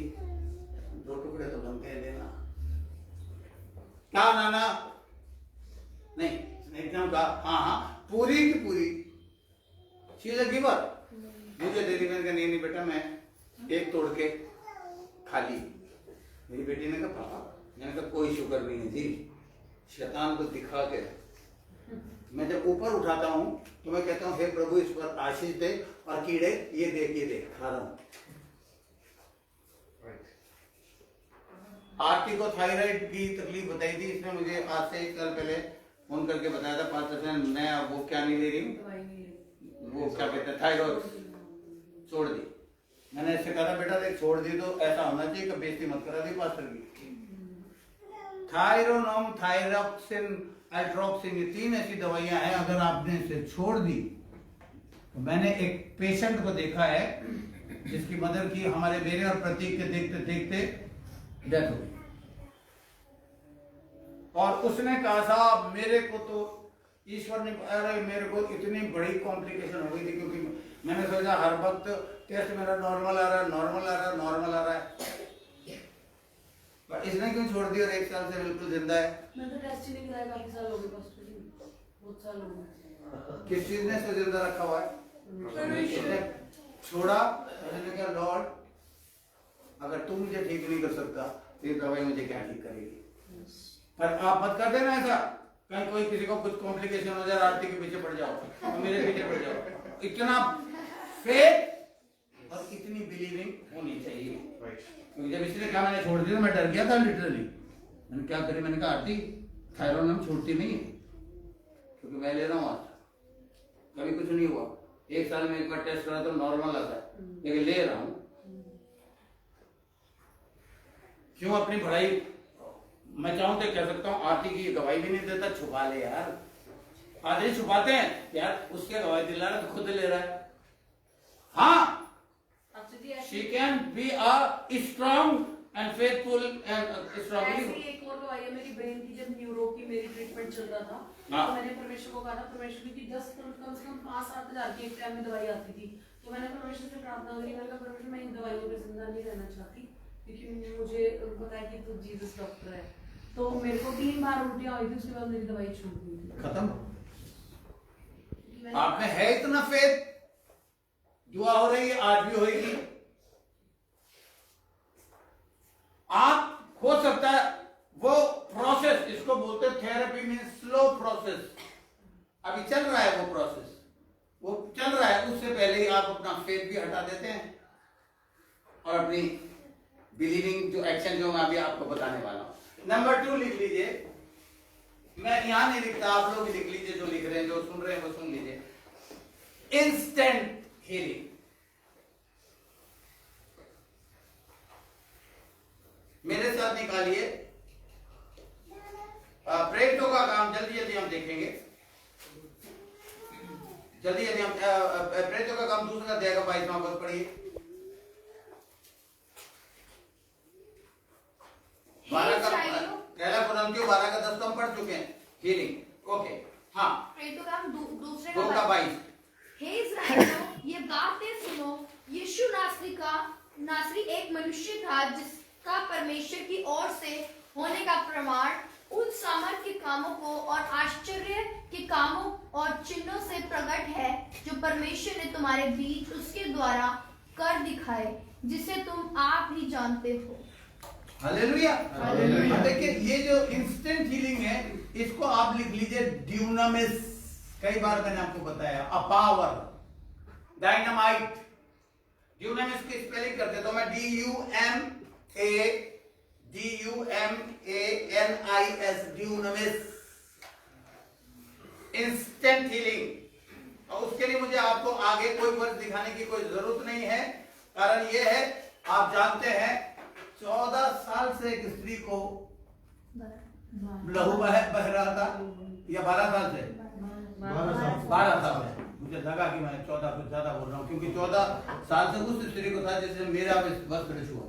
2 टुकड़े तो बनते हैं, लेना। क्या नाना, नहीं एकदम कहा हाँ हाँ, पूरी की पूरी शी इज अ गिवर। मुझे दे दी, मैंने कहा नहीं बेटा मैं एक तोड़ के खा ली। मेरी बेटी ने कहा पापा, मैंने कहा कोई शुक्र नहीं है जी, शैतान को दिखा के मैं जब ऊपर उठाता हूँ तो मैं कहता हूँ हे प्रभु इस पर आशीष दे, और कीड़े ये देख खा रहा हूँ। आरती को थायराइड की तकलीफ बताई थी, इसने मुझे आज से 1 साल पहले फोन करके बताया था 5% नया वो क्या नहीं ले रही, वो क्या कहते हैं थायराइड छोड़ दी। मैंने इससे कहा था बेटा देख छोड़ दी तो ऐसा होना चाहिए कि बेइज्जती मत करा दी पास्टर की। थायरोनोम, थायरॉक्सिन, एल्ट्रोक्सिन, ये 3 ऐसी दवाइयां हैं, अगर आपने इसे छोड़ दी तो मैंने एक पेशेंट को देखा है जिसकी मदर की हमारे मेरे और प्रतीक के देखते देखते डेथ हो गई, और उसने कहा साहब मेरे को तो ईश्वर ने, अरे मेरे को इतनी बड़ी कॉम्प्लिकेशन हो गई थी, क्योंकि मैंने सोचा हर वक्त टेस्ट मेरा नॉर्मल आ रहा है, पर इसने क्यों छोड़ दिया और 1 साल से बिल्कुल जिंदा है। मैं तो टेस्ट ही नहीं कराया, काफी साल हो गए पास्टर जी, बहुत साल हो गए। किस चीज ने इसे जिंदा रखा हुआ है? इसने छोड़ा, मैंने कहा लॉर्ड अगर तू मुझे ठीक नहीं कर सकता तो ये दवाई मुझे क्या ठीक करेगी। पर आप मत कर देना ऐसा, कहीं कोई किसी को कुछ कॉम्प्लिकेशन हो जाए, आरती के पीछे पड़ जाओ तो मेरे पीछे पड़ जाओ। इतना फेथ और इतनी बिलीविंग होनी चाहिए। क्योंकि जब इसने कहा मैंने छोड़ दिया, मैं डर गया था लिटरली। मैंने क्या करी, मैंने कहा आरती थायरोनम छोड़ती नहीं है, क्योंकि मैं ले रहा हूँ आज, कभी कुछ नहीं हुआ। 1 साल में एक बार टेस्ट करा तो नॉर्मल आता है, लेकिन ले रहा हूँ। क्यों अपनी पढ़ाई, मैं चाहूं तो कह सकता हूँ आरती की गवाही भी नहीं देता, छुपा ले यार। आदमी छुपाते हैं यार, उसके गवाही दिला रहा तो खुद ले रहा है। हाँ, she can be a strong and faithful and strongly। ऐसी एक और दवाई है मेरी ब्रेन की, जब न्यूरो की मेरी ट्रीटमेंट चल रहा था हाँ। तो मैंने परमेश्वर को कहा था, परमेश्वर की 10 कम से कम 5-7 हजार की एक टाइम में दवाई आती थी, तो मैंने परमेश्वर से प्रार्थना करी, मैंने कहा परमेश्वर मैं इन दवाइयों पे जिंदा नहीं रहना चाहती, क्योंकि मुझे पता है कि तू जीसस डॉक्टर है। तो मेरे को 3 बार उल्टियां हुई थी, उसके बाद मेरी दवाई छूट गई थी, खत्म। आप में है इतना फेथ, दुआ हो रही है, आज भी होगी। आप हो सकता है वो प्रोसेस, इसको बोलते हैं थेरेपी में स्लो प्रोसेस, अभी चल रहा है वो प्रोसेस, वो चल रहा है, उससे पहले ही आप अपना फेथ भी हटा देते हैं और अपनी बिलीविंग जो एक्शन जो मैं अभी आपको बताने वाला हूं। नंबर 2 लिख लीजिए, मैं यहां नहीं लिखता, आप लोग लिख लीजिए, जो लिख रहे हैं, जो सुन रहे हैं वो सुन लीजिए। Instant healing. मेरे साथ निकालिए, प्रेरितों का काम, जल्दी जल्दी हम देखेंगे, जल्दी जल्दी हम प्रेरितों का काम 2 अध्याय का 22वां पद पढ़िए। 12 का 10 तो हम पढ़ चुके हैं, हीलिंग। ओके, हाँ, प्रेरितों का काम दूसरे 2 का 22। हे इस्राएलियों, ये बातें सुनो, यीशु नासरी एक मनुष्य था जिसका परमेश्वर की ओर से होने का प्रमाण उन सामर्थ के कामों को और आश्चर्य के कामों और चिन्हों से प्रकट है जो परमेश्वर ने तुम्हारे बीच उसके द्वारा कर दिखाए, जिसे तुम आप ही जानते हो। Hallelujah, hallelujah. देखिए ये जो इंस्टेंट हीलिंग है, इसको आप लिख लीजिए ड्यूनामिस। कई बार मैंने आपको बताया, अ पावर, डायनामाइट। ड्यूनामिस की स्पेलिंग करते तो मैं DUMANIS, ड्यूनामिस, इंस्टेंट हीलिंग। और उसके लिए मुझे आपको आगे कोई वर्ड दिखाने की कोई जरूरत नहीं है, कारण ये है, आप जानते हैं 14 साल से एक स्त्री को लहू बह रहा था, या 12 साल से, 12 साल से, मुझे लगा कि मैं 14 कुछ ज्यादा बोल रहा हूँ, क्योंकि 14 साल से उस स्त्री को था जिससे मेरा वस्त्र छुआ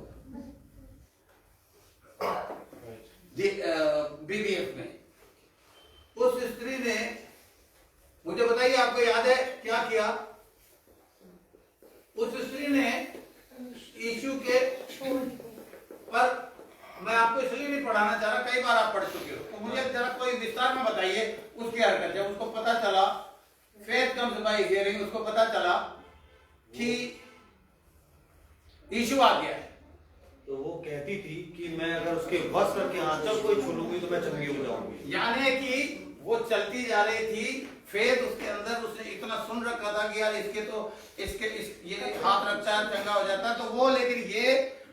BBF में। उस स्त्री ने, मुझे बताइए आपको याद है क्या किया? उस स्त्री ने यीशु के, पर मैं आपको इसलिए नहीं पढ़ाना चाह रहा, कई बार आप पढ़ चुके हो, तो मुझे जरा कोई विस्तार में बताइए उसकी हरकत। जब उसको पता चला फेथ कम्स बाय हियरिंग, उसको पता चला कि यीशु आ गया है। तो वो कहती थी कि मैं अगर उसके वस्त्र के आंचल को ही छू लूंगी तो मैं चंगी हो जाऊंगी। यानी कि वो चलती जा रही थी, फेथ उसके अंदर, उसने इतना सुन रखा था कि यार इसके ये हाथ रखता है चंगा हो जाता है, तो वो, लेकिन ये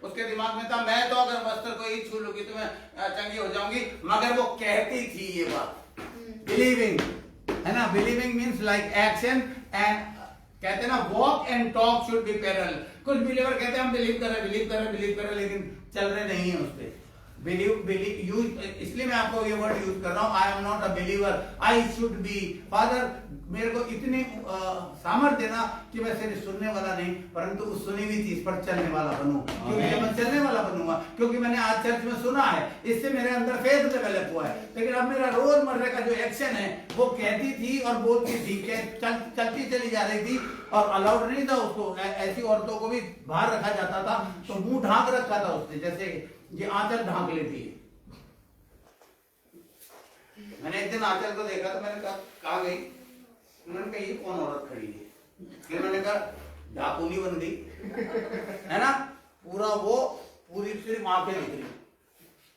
उसके दिमाग में था मैं तो अगर वस्त्र को ही छू लूंगी तो मैं चंगी हो जाऊंगी। मगर वो कहती थी ये बात, बिलीविंग, है ना, believing means like action, and कहते हैं ना walk and talk should be parallel. कुछ बिलीवर कहते हैं हम बिलीव कर रहे हैं, लेकिन चल रहे नहीं है उस पर। बिलीव यूज, इसलिए मैं आपको ये वर्ड यूज कर रहा हूं, I am not a believer, I should be. Father मेरे को इतनी सामर्थ्य देना कि मैं सिर्फ सुनने वाला नहीं परंतु उस सुनी हुई चीज पर चलने वाला बनूं, क्योंकि जब मैं चलने वाला बनूंगा, क्योंकि मैंने आज चर्च में सुना है, इससे मेरे अंदर फेथ डेवलप हुआ है। लेकिन अब मेरा रोजमर्रा का जो एक्शन है वो कहती थी और बोलती थी, चलती चली जा रही थी, और अलाउड नहीं था उसको, ऐसी औरतों को भी बाहर रखा जाता था, तो मुंह ढांक रखा था उसने, जैसे ये आंचल ढांक लेती है। मैंने एक दिन आंचल को देखा तो मैंने कहा गई, उन्होंने कहा ये कौन औरत खड़ी है? फिर मैंने कहा डाकुनी बन गई, है ना, पूरी सिर्फ आंखें दिख रही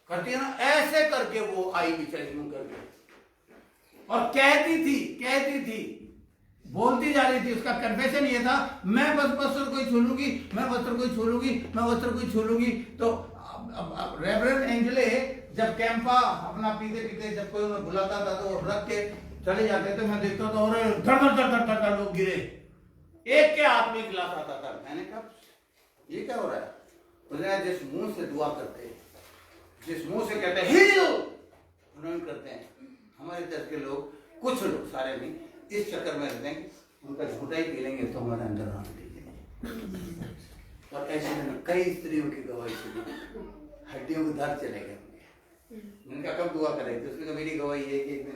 करती है ना, ऐसे करके वो आई बेचारी मुंह करके, और कहती थी, बोलती जा रही थी। उसका कन्फेशन ये था मैं बस वस्त्र को ही छू लूंगी, मैं वस्त्र को ही छू लूंगी, मैं वस्त्र को ही छू लूंगी। तो रेवरेंड एंजले जब कैंपा अपना पीते जब कोई उन्हें बुलाता था तो रख के चले जाते थे, मैं देखता था और धड़ लोग गिरे, एक के हाथ में गिलास आता था। मैंने कहा ये क्या हो रहा है? उसने जिस मुंह से दुआ करते हैं, जिस मुंह से कहते हैं हील, उन्होंने करते हैं। हमारे चर्च के लोग, कुछ लोग, सारे नहीं, इस चक्कर में रहते हैं उनका झूठा ही पी लेंगे तो हमारे अंदर आने दीजिए। और ऐसे मैंने कई स्त्रियों की गवाही सुनी, हड्डियों को दर्द चले गए। उनका कब दुआ करें? तो उसमें तो मेरी गवाही है कि एक दिन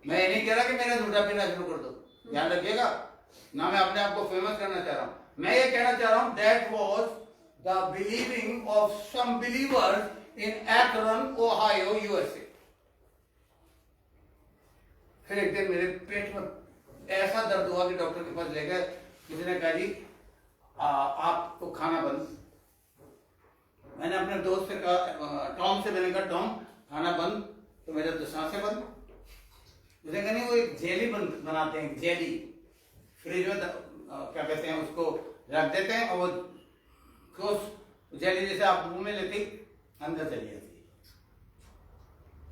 मैं ये नहीं कह रहा कि मेरा झूठा पीना शुरू कर दो, ध्यान रखिएगा ना, मैं अपने आप को फेमस करना चाह रहा हूँ। मैं ये कहना चाह रहा हूँ that was the believing of some believers in Akron, Ohio, USA. फिर एक दिन मेरे पेट में ऐसा दर्द हुआ कि डॉक्टर के पास ले गए। किसी ने कहा जी आपको खाना बंद। मैंने अपने दोस्त से कहा, टॉम से, मैंने कहा टॉम खाना बंद, तो मेरे तो सांसें बंद। उसने कहा नहीं, वो एक जेली बनाते हैं, जेली फ्रिज में क्या कहते हैं उसको रख देते हैं, और वो जेली जैसे आप मुंह में लेते अंदर चली जाती।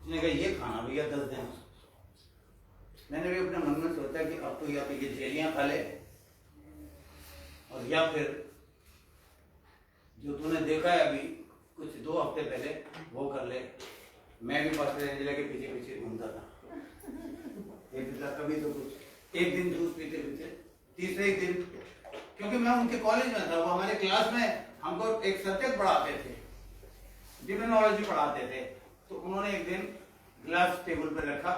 उसने कहा ये खाना भैया 10 दिन। मैंने भी अपने मन में सोचा कि अब तो या तो ये जेलियां खा ले, और या फिर जो तूने देखा है अभी कुछ 2 हफ्ते पहले वो कर ले। मैं भी पास्टर एंजेला के पीछे पीछे घूमता था, कभी तो कुछ एक दिन जूस पीते तीसरे ही दिन, क्योंकि मैं उनके कॉलेज में था, वो हमारे क्लास में हमको एक सब्जेक्ट पढ़ाते थे, डिमोनोलॉजी पढ़ाते थे। तो उन्होंने एक दिन ग्लास टेबल पर रखा,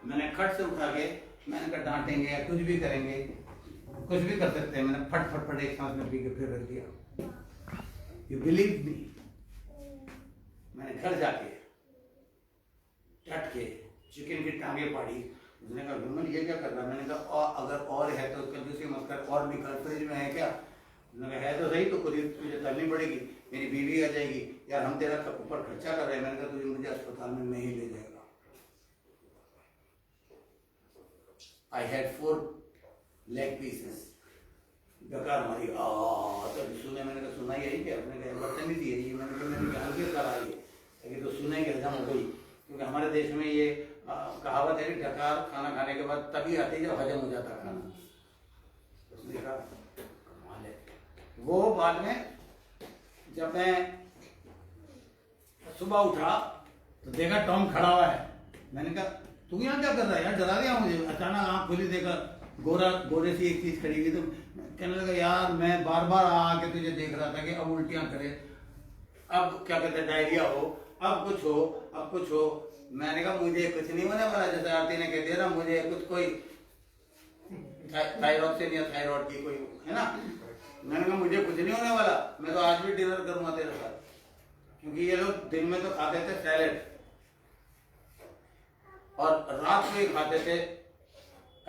मैंने खट से उठा के, मैंने कहा डांटेंगे या कुछ भी करेंगे, कुछ भी कर सकते हैं, मैंने फट एक सांस में पी के फिर रख दिया। यू बिलीव मी, मैंने घर जाके टट के चिकन की टांगे पाड़ी। उसने कहा विमल ये क्या कर रहा है? मैंने कहा अगर और है तो कंजूसी मत कर, और भी कर, फ्रिज में है क्या? उसने कहा है तो सही, तो खुद ही तुझे तलनी पड़ेगी, मेरी बीवी आ जाएगी, यार हम तेरा ऊपर खर्चा कर रहे हैं। मैंने कहा तुझे मुझे अस्पताल में नहीं ले जाएगा। I had 4 leg pieces, बेकार मारी तो सुने। मैंने कहा सुना यही क्या? अपने कहा बदतमीजी है ये। मैंने जान के करा ये तो सुने के हजम हो गई, क्योंकि हमारे देश में ये कहावत है कि डकार खाना खाने के बाद तभी आती है जब हजम हो जाता खाना। उसने कहा कमाल है। वो बाद में जब मैं सुबह उठा तो देखा टॉम खड़ा हुआ है। मैंने कहा तू यहाँ क्या कर रहा है यार, डरा दिया मुझे। अचानक आँख खोली, देखा गोरे सी एक चीज खड़ी हुई। तो कहने लगा यार मैं बार बार आके तुझे देख रहा था कि अब उल्टियां करे, अब क्या कहते हैं डायरिया हो, अब कुछ हो। मैंने कहा मुझे कुछ नहीं होने वाला, जैसे आरती ने कह दिया ना, मुझे कुछ कोई थायराइड या थायराइड की कोई है ना। मैंने कहा मुझे कुछ नहीं होने वाला, मैं तो आज भी डिनर करूंगा तेरे साथ, क्योंकि ये लोग दिन में तो खाते थे सैलेड और रात में खाते थे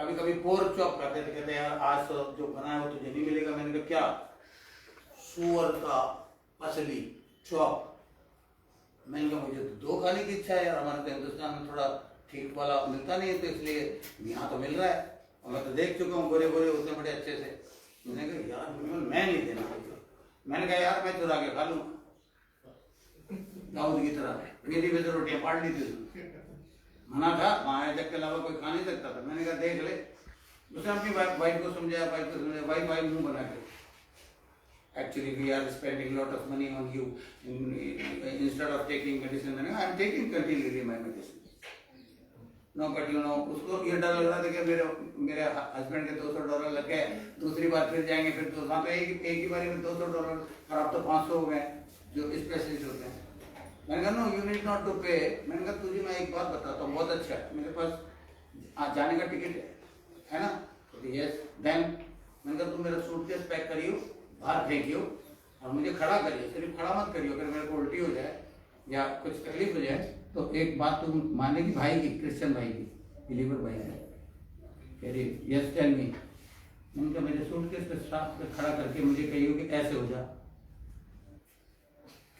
कभी कभी पोर्क चॉप खाते थे, कहते यार आज तो जो बना है वो तुझे नहीं मिलेगा। मैंने कहा क्या? सुअर का पसली चॉप। मैंने कहा मुझे तो 2 खाने की इच्छा है यार, हमारे तो हिंदुस्तान में थोड़ा ठीक वाला मिलता नहीं है, तो इसलिए यहाँ तो मिल रहा है और मैं तो देख चुका हूँ गोरे गोरे उतने बड़े अच्छे से। मैंने कहा यार मैं नहीं देना। मैंने कहा यार मैं चुरा के खा लूंगा दाऊद की तरह, मेरी भी तो रोटियां पाड़ ली थी उसने। मना था, वहां जग के अलावा कोई खा नहीं सकता था। मैंने कहा देख ले। उसने अपनी वाइफ को समझाया, वाइफ मुंह बना के actually we are spending lot of money on you instead of taking medicine. मैंने कहा I am taking continually my medicine. No, but you know उसको ये डर लग रहा था कि मेरे हस्बैंड के $200 लग गए, दूसरी बार फिर जाएंगे, फिर तो वहाँ पे एक ही बारी में $200 और अब तो 500 हो गए जो स्पेशलिस्ट होते हैं। मैंने कहा no you need not to pay. मैंने कहा तुझे मैं एक बात बताता हूँ, बहुत अच्छा है, मेरे पास आज जाने का टिकट है ना? यस देन मैंने कहा तुम मेरा सूटकेस पैक करियो, बाहर फेंकियो और मुझे खड़ा करियो, सिर्फ खड़ा मत करियो। अगर मेरे को उल्टी हो जाए या कुछ तकलीफ हो जाए तो एक बात तुम मानेगी, भाई की, क्रिश्चियन भाई की, बिलीवर भाई है, कह रही यस टेल मी। मैंने कहा मेरे सूटकेस पे स्टाफ पे खड़ा करके मुझे कहियो कि ऐसे हो जा।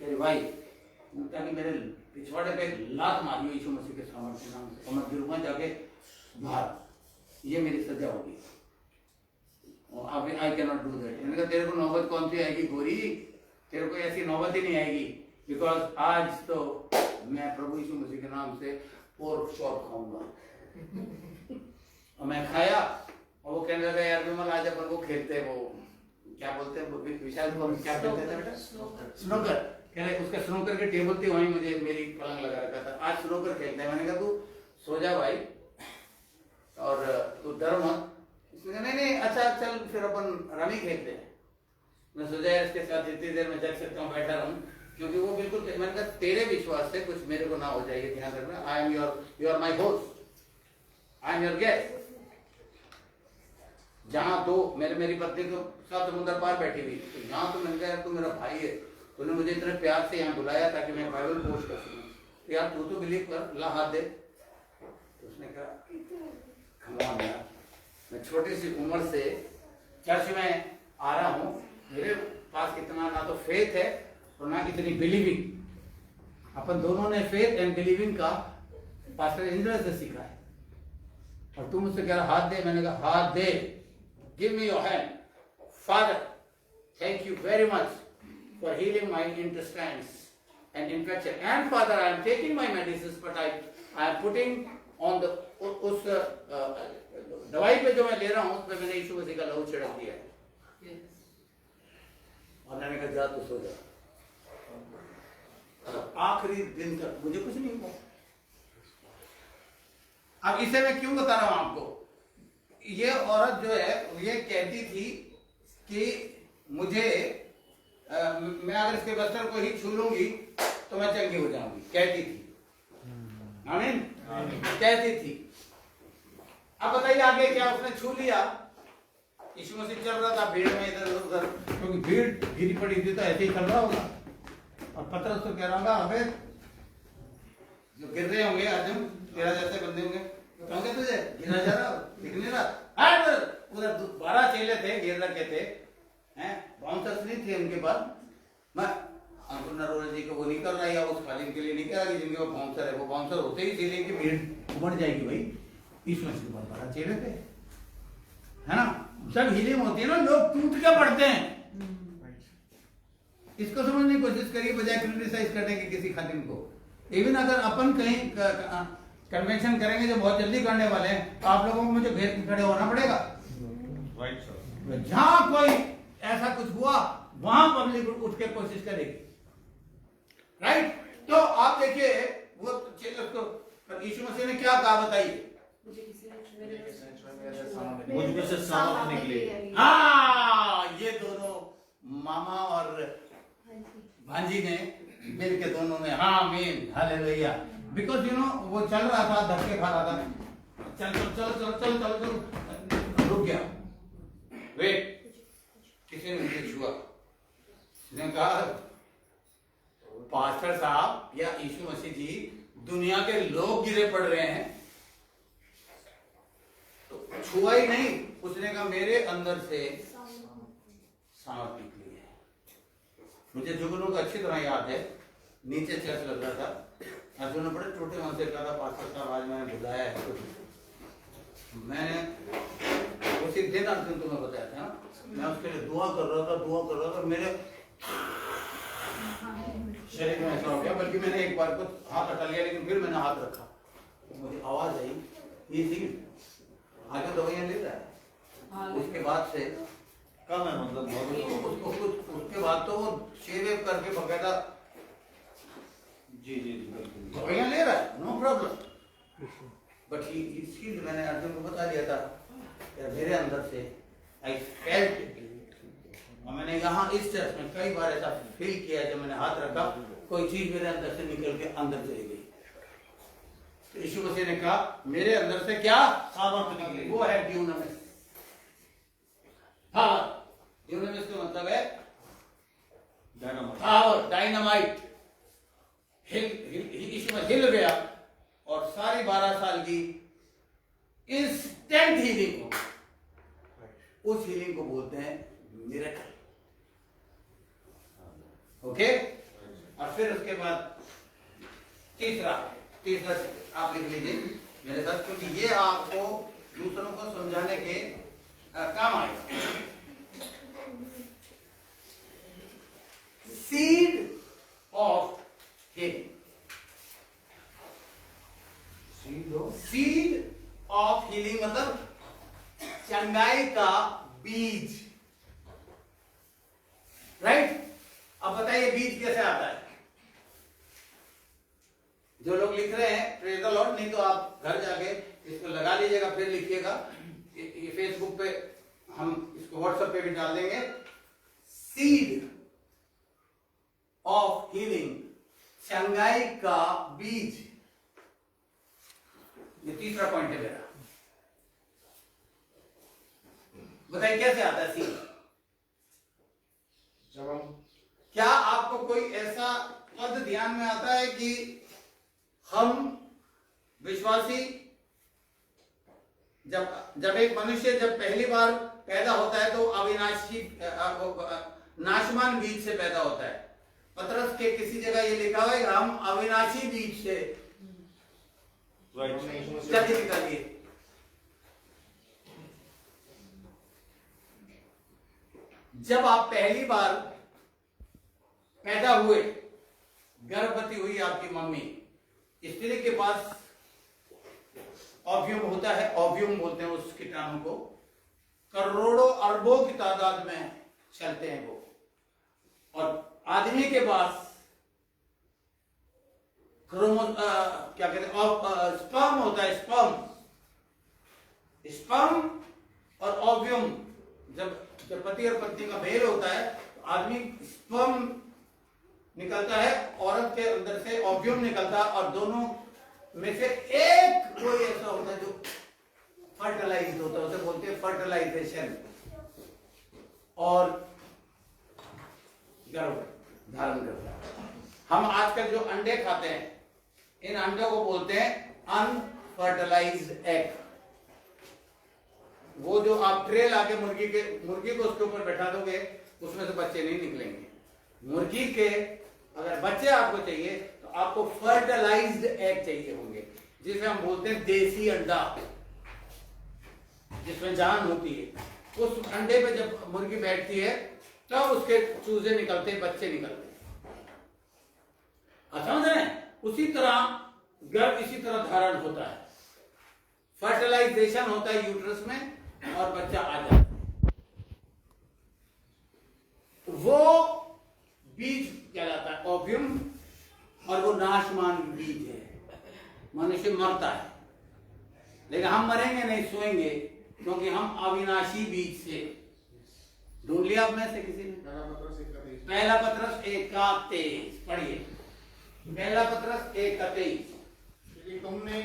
कह रही भाई ताकि मेरे पिछवाड़े पे लात मारियो यीशु मसीह के सामर्थ्य के नाम से और मैं गिरूंगा जाके बाहर, ये मेरी सजा होगी। I can not do that. मैंने कहा तेरे को नौबत कौन सी आएगी गोरी, तेरे को ऐसी नौबत ही नहीं आएगी, बिकॉज आज तो मैं प्रभु यीशु मसीह के नाम से पोर्क चॉप खाऊंगा। और मैं खाया और वो कहने लगा यार विमल आज अपन वो खेलते हैं, वो क्या बोलते हैं विशाल को क्या कहते थे बेटा? स्नूकर। कह रहे उसका स्नूकर की टेबल थी, वहीं मुझे मेरी पलंग लगा रखा था, आज स्नूकर खेलते हैं। मैंने कहा तू सो जा भाई और तू डर मत। उसने कहा नहीं अच्छा चल फिर अपन रमी खेलते हैं। मैं सोचा इसके साथ जितनी देर में जग सकता हूँ बैठा रहूं, क्योंकि वो बिल्कुल मैंने कहा तेरे विश्वास से कुछ मेरे को ना हो जाए, ध्यान रखना। I am you are my host, I am your guest. जहां तो मेरी पत्नी तो साथ समुद्र पार बैठी हुई, तो यहाँ तो मैंने कहा तू मेरा भाई है, तूने मुझे इतने प्यार से यहाँ बुलाया ताकि मैं बाइबल पोस्ट कर सकूं, तो यार तू तो बिलीव कर, ला हाथ दे। तो उसने कहा यार मैं छोटी सी उम्र से चर्च में आ रहा हूँ, मेरे पास इतना ना तो फेथ है और ना इतनी बिलीविंग। अपन दोनों ने फेथ एंड बिलीविंग का पास्टर इंद्र से सीखा है, और तुम मुझसे कह रहा हाथ दे। मैंने कहा हाथ दे, give me your hand. Father thank you very much for healing my intestines and infection, and Father I am taking my medicines but I am putting on the उस दवाई पे जो मैं ले रहा हूँ उस पे मैंने यीशु मसीह का लहू छिड़क दिया है। और मैंने कहा जा तू सो जा। आखिरी दिन तक मुझे कुछ नहीं हुआ। अब इसे मैं क्यों बता रहा हूं आपको? ये औरत जो है ये कहती थी कि मुझे मैं अगर इसके वस्त्र को ही छू लूंगी तो मैं चंगी हो जाऊंगी, कहती थी। आमीन, कहती थी। अब बताइए आगे क्या उसने छू लिया? यीशु मसीह चल रहा था भीड़ में इधर उधर, क्योंकि भीड़ गिरी पड़ी थी तो ऐसे ही चल रहा होगा। और पतरस तो कह रहा होगा अबे जो गिर रहे होंगे आजम तेरा जैसे बंदे होंगे, कहोगे तुझे गिरा जा रहा दिख नहीं रहा। उधर 12 चेले थे गिर रखे थे, बाउंसर्स नहीं थे उनके पास। मैं अंकुर नरोरा जी को वो नहीं कर रहा या उस खालिन के लिए नहीं कह रहा कि जिनके वो बाउंसर है, वो बाउंसर होते ही चेले की भीड़ उमड़ जाएगी भाई। यीशु मसीह के पास 12 चेले थे, है ना? जब हीलिंग होती है ना लोग टूट के पड़ते हैं। इसको समझने की कोशिश करिए बजाय क्रिटिसाइज करने के किसी खातिन को। इवन अगर अपन कहीं कन्वेंशन करेंगे जो बहुत जल्दी करने वाले हैं तो आप लोगों को मुझे घेर के खड़े होना पड़ेगा। जहां कोई ऐसा कुछ हुआ वहां पब्लिक उठ के कोशिश करेगी, राइट? तो आप देखिए वो यीशु मसीह ने क्या कहा बताइए? मुझ में से सामर्थ निकले। हाँ, ये दोनों मामा और भांजी ने मिलके दोनों ने हाँ mean hallelujah. Because you know वो चल रहा था, धक्के खा रहा था, चल चल चल चल चल चल चल रुक गया। वेट, किसी ने मुझे छुआ, उसने कहा पास्टर साहब या यीशु मसीह जी दुनिया के लोग गिरे पड़ रहे हैं, तो छुआ ही नहीं, उसने कहा मेरे अंदर से सांप निकली है। मुझे जुगनू को अच्छी तरह याद है, नीचे चर्च लग रहा था, अर्जुन ने बड़े छोटे मन से कहा था पास्टर साहब आज मैंने बुलाया है कुछ। मैंने उसी दिन अर्जुन तुम्हें बताया था ना, मैं उसके लिए दुआ कर रहा था, मेरे शरीर में ऐसा हो गया, बल्कि मैंने एक बार कुछ हाथ हटा लिया, लेकिन फिर मैंने हाथ रखा, मुझे आवाज आई ये थी, आगे दवाइयां ले रहा है। उसके बाद से कम है मतलब उसके बाद तो वो शेव करके बकायदा जी बिल्कुल दवाइयां ले रहा है, नो प्रॉब्लम। बट इसकी मैंने अर्जुन को बता दिया था यार, मेरे अंदर से आई फेल्ट, और मैंने यहाँ इस चर्च में कई बार ऐसा फील किया, जब मैंने हाथ रखा कोई चीज मेरे अंदर से निकल के अंदर चली गई। तो यीशु मसीह ने कहा मेरे अंदर से क्या सामर्थ्य निकली, वो है ड्यूनामिस। पावर, ड्यूनामिस का मतलब है पावर, डायनामाइट। यीशु में हिल गया और सारी 12 साल की इंस्टेंट हीलिंग को, उस हीलिंग को बोलते हैं मिरेकल। ओके, और फिर उसके बाद तीसरा आप लिख लीजिए मेरे साथ, क्योंकि ये आपको दूसरों को समझाने के काम आएगा। Seed of healing, seed of healing मतलब चंगाई का बीज, राइट? अब बताइए बीज कैसे आता है? जो लोग लिख रहे हैं प्रेज द लॉर्ड, नहीं तो आप घर जाके इसको लगा लीजिएगा, फिर लिखिएगा। ये फेसबुक पे हम इसको व्हाट्सएप पे भी डाल देंगे। सीड ऑफ हीलिंग, चंगाई का बीज, ये तीसरा पॉइंट है मेरा। बताइए कैसे आता है सीड? क्या आपको कोई ऐसा पद ध्यान में आता है कि हम विश्वासी जब एक मनुष्य जब पहली बार पैदा होता है तो अविनाशी नाशमान बीज से पैदा होता है। पतरस के किसी जगह ये लिखा हुआ है हम अविनाशी बीज से जल्दी निकालिए। जब आप पहली बार पैदा हुए, गर्भवती हुई आपकी मम्मी, स्त्री के पास ओव्यूम होता है, ओव्यूम बोलते हैं उस कीटाणु को, करोड़ों अरबों की तादाद में चलते हैं वो, और आदमी के पास क्या कहते हैं स्पर्म होता है, स्पर्म और ओव्यूम, जब पति और पत्नी का मेल होता है तो आदमी स्पर्म निकलता है, औरत के अंदर से ओव्यूम निकलता है, और दोनों में से एक कोई ऐसा होता है जो फर्टिलाइज होता है, उसे बोलते हैं फर्टिलाइजेशन, और गर्भ धारण करता है। हम आजकल जो अंडे खाते हैं, इन अंडों को बोलते हैं अनफर्टिलाइज्ड एग। वो जो आप ट्रे लाके मुर्गी को उसके ऊपर बैठा दोगे, उसमें से बच्चे नहीं निकलेंगे। मुर्गी के अगर बच्चे आपको चाहिए तो आपको फर्टिलाइज्ड एग चाहिए होंगे, जिसे हम बोलते हैं देसी अंडा, जिसमें जान होती है। उस अंडे पे जब मुर्गी बैठती है तब उसके चूजे निकलते हैं, बच्चे निकलते हैं। समझ रहे हैं? उसी तरह गर्भ इसी तरह धारण होता है, फर्टिलाइजेशन होता है यूट्रस में और बच्चा आ जाता है। वो बीज कहलाता है ओव्यूम, और वो नाशमान बीज है। मनुष्य मरता है, लेकिन हम मरेंगे नहीं, सोएंगे, क्योंकि हम अविनाशी बीज से। ढूंढ लिया आप में से किसी ने? पहला पत्रस 1:23 पढ़िए। पहला पत्रस 1:23। तुमने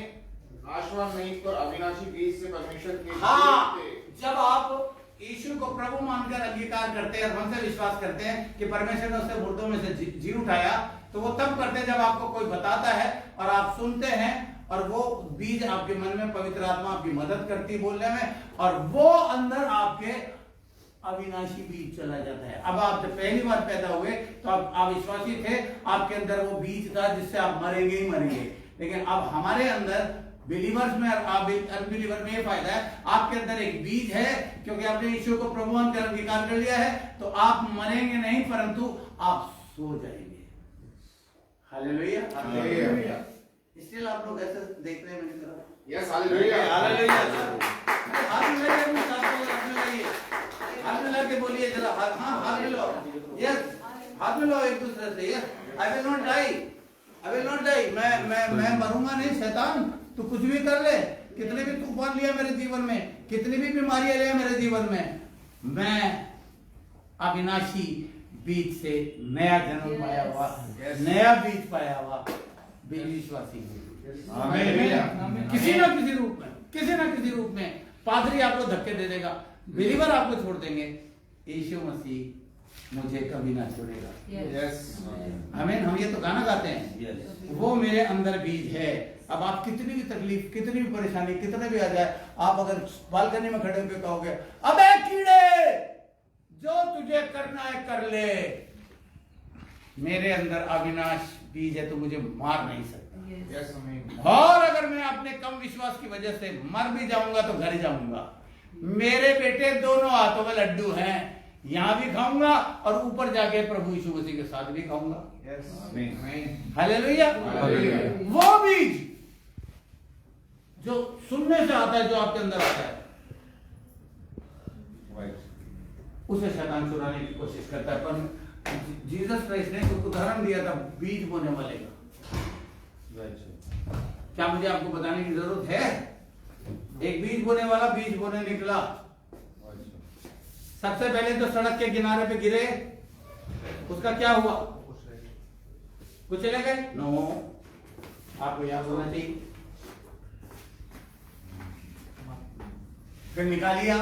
नाशवान नहीं पर अविनाशी बीज से परमेश्वर के हाँ, जब आप यीशु को प्रभु मानकर अंगीकार करते हैं, हमसे विश्वास करते हैं कि परमेश्वर ने उसे मुर्दों में से जी उठाया, तो वो तब करते हैं जब आपको कोई बताता है और आप सुनते हैं और वो बीज आपके मन में पवित्र आत्मा आपकी मदद करती बोलने में, और वो अंदर आपके अविनाशी बीज चला जाता है। अब आप जब पहली बार पैदा हुए तो आप अविश्वासी थे, आपके अंदर वो बीज था जिससे आप मरेंगे ही मरेंगे। लेकिन अब हमारे अंदर बिलीवर्स में और अनबिलीवर में ये फायदा है, आपके अंदर एक बीज है, क्योंकि आपने यीशु को प्रभु अंगीकार कर लिया है, तो आप मरेंगे नहीं परंतु आप सो जाएंगे। Hallelujah, hallelujah. इसलिए आप लोग ऐसे देख रहे हैं मेरी तरफ। Yes hallelujah, hallelujah. हाथ मिलाइए अपने साथ में, हाथ मिलाइए, हाथ मिला के बोलिए जरा, हाँ हाथ मिलाओ, यस हाथ मिलाओ एक दूसरे से। Yes, I will not die, I will not die. मैं मरूंगा नहीं। शैतान तू कुछ भी कर ले, कितने भी तूफान लिया मेरे जीवन में, कितनी भी बीमारियां लिया मेरे जीवन में, मैं अविनाशी बीज से नया जन्म पाया हुआ, नया बीज पाया हुआ विश्वासी। किसी ना किसी रूप में, किसी ना किसी रूप में पादरी आपको धक्के दे देगा, बिलीवर आपको छोड़ देंगे, यीशु मसीह मुझे कभी ना छोड़ेगा। यस आमीन। हम ये तो गाना गाते हैं, वो मेरे अंदर बीज है। अब आप कितनी भी तकलीफ, कितनी भी परेशानी, कितने भी आ जाए, आप अगर बालकनी में खड़े होकर कहोगे अबे कीड़े जो तुझे करना है कर ले, मेरे अंदर अविनाश बीज है तो मुझे मार नहीं सकता। यस आमीन। और अगर मैं अपने कम विश्वास की वजह से मर भी जाऊंगा तो घर जाऊंगा। मेरे बेटे दोनों हाथों में लड्डू हैं, यहां भी खाऊंगा और ऊपर जाके प्रभु यीशु मसीह के साथ भी खाऊंगा। यस आमीन। हालेलुया। हालेलुया। वो बीज जो सुनने से आता है, जो आपके अंदर आता है, उसे शैतान चुराने की कोशिश करता है। पर जीसस क्राइस्ट ने एक उदाहरण दिया था बीज बोने वाले का। क्या मुझे आपको बताने की जरूरत है? एक बीज बोने वाला बीज बोने निकला। सबसे पहले तो सड़क के किनारे पे गिरे, उसका क्या हुआ? कुछ चले गए? नो, आपको याद होना चाहिए। फिर निकालिया,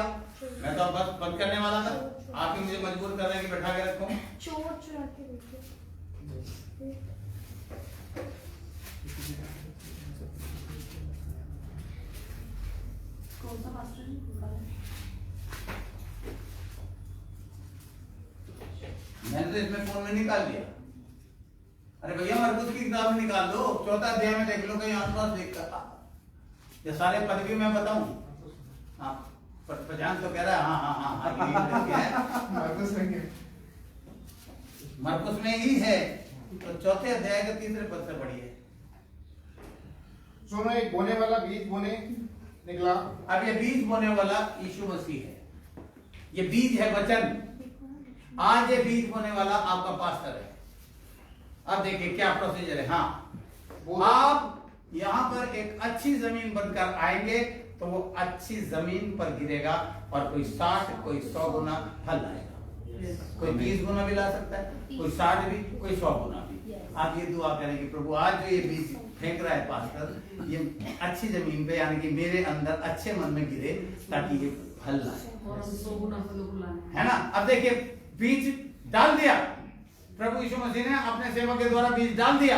मैं तो अब बस बंद करने वाला था, आप ही मुझे मजबूर कर रहे हैं कि बैठा के रखो। चोर चुरा के रखे। कौन सा पास्टर है? मैंने तो इसमें फोन में निकाल दिया। अरे भैया मरकुस की किताब में निकाल दो, 4था अध्याय में देख लो, कहीं आसपास देख कर। ये सारे पद भी मैं बताऊं? हाँ, प्रजान तो कह रहा है हाँ हाँ हाँ हाँ, ये है मरकुस में ही है। तो 4थे अध्याय के 3रे पद से पढ़िए। सुनो, एक बोने वाला बीज बोने निकला। अब ये बीज बोने वाला यीशु मसीह है, ये बीज है वचन। आज ये बीज बोने वाला आपका पास्टर है। अब देखिए क्या प्रोसीजर है। हाँ, आप यहाँ पर एक अच्छी जमीन बनकर आएंगे तो वो अच्छी जमीन पर गिरेगा और कोई 60, कोई 100 गुना फल लाएगा। कोई 30 गुना भी ला सकता है, कोई 60 भी, कोई 100 गुना भी। आप ये दुआ करें कि प्रभु आज जो ये बीज फेंक रहा है पास्टर, ये अच्छी जमीन पे यानी कि मेरे अंदर अच्छे मन में गिरे ताकि ये फल लाए, और हम 100 गुना फलों को लाने। है ना। अब देखिए बीज डाल दिया, प्रभु यीशु मसीह ने अपने सेवक के द्वारा बीज डाल दिया।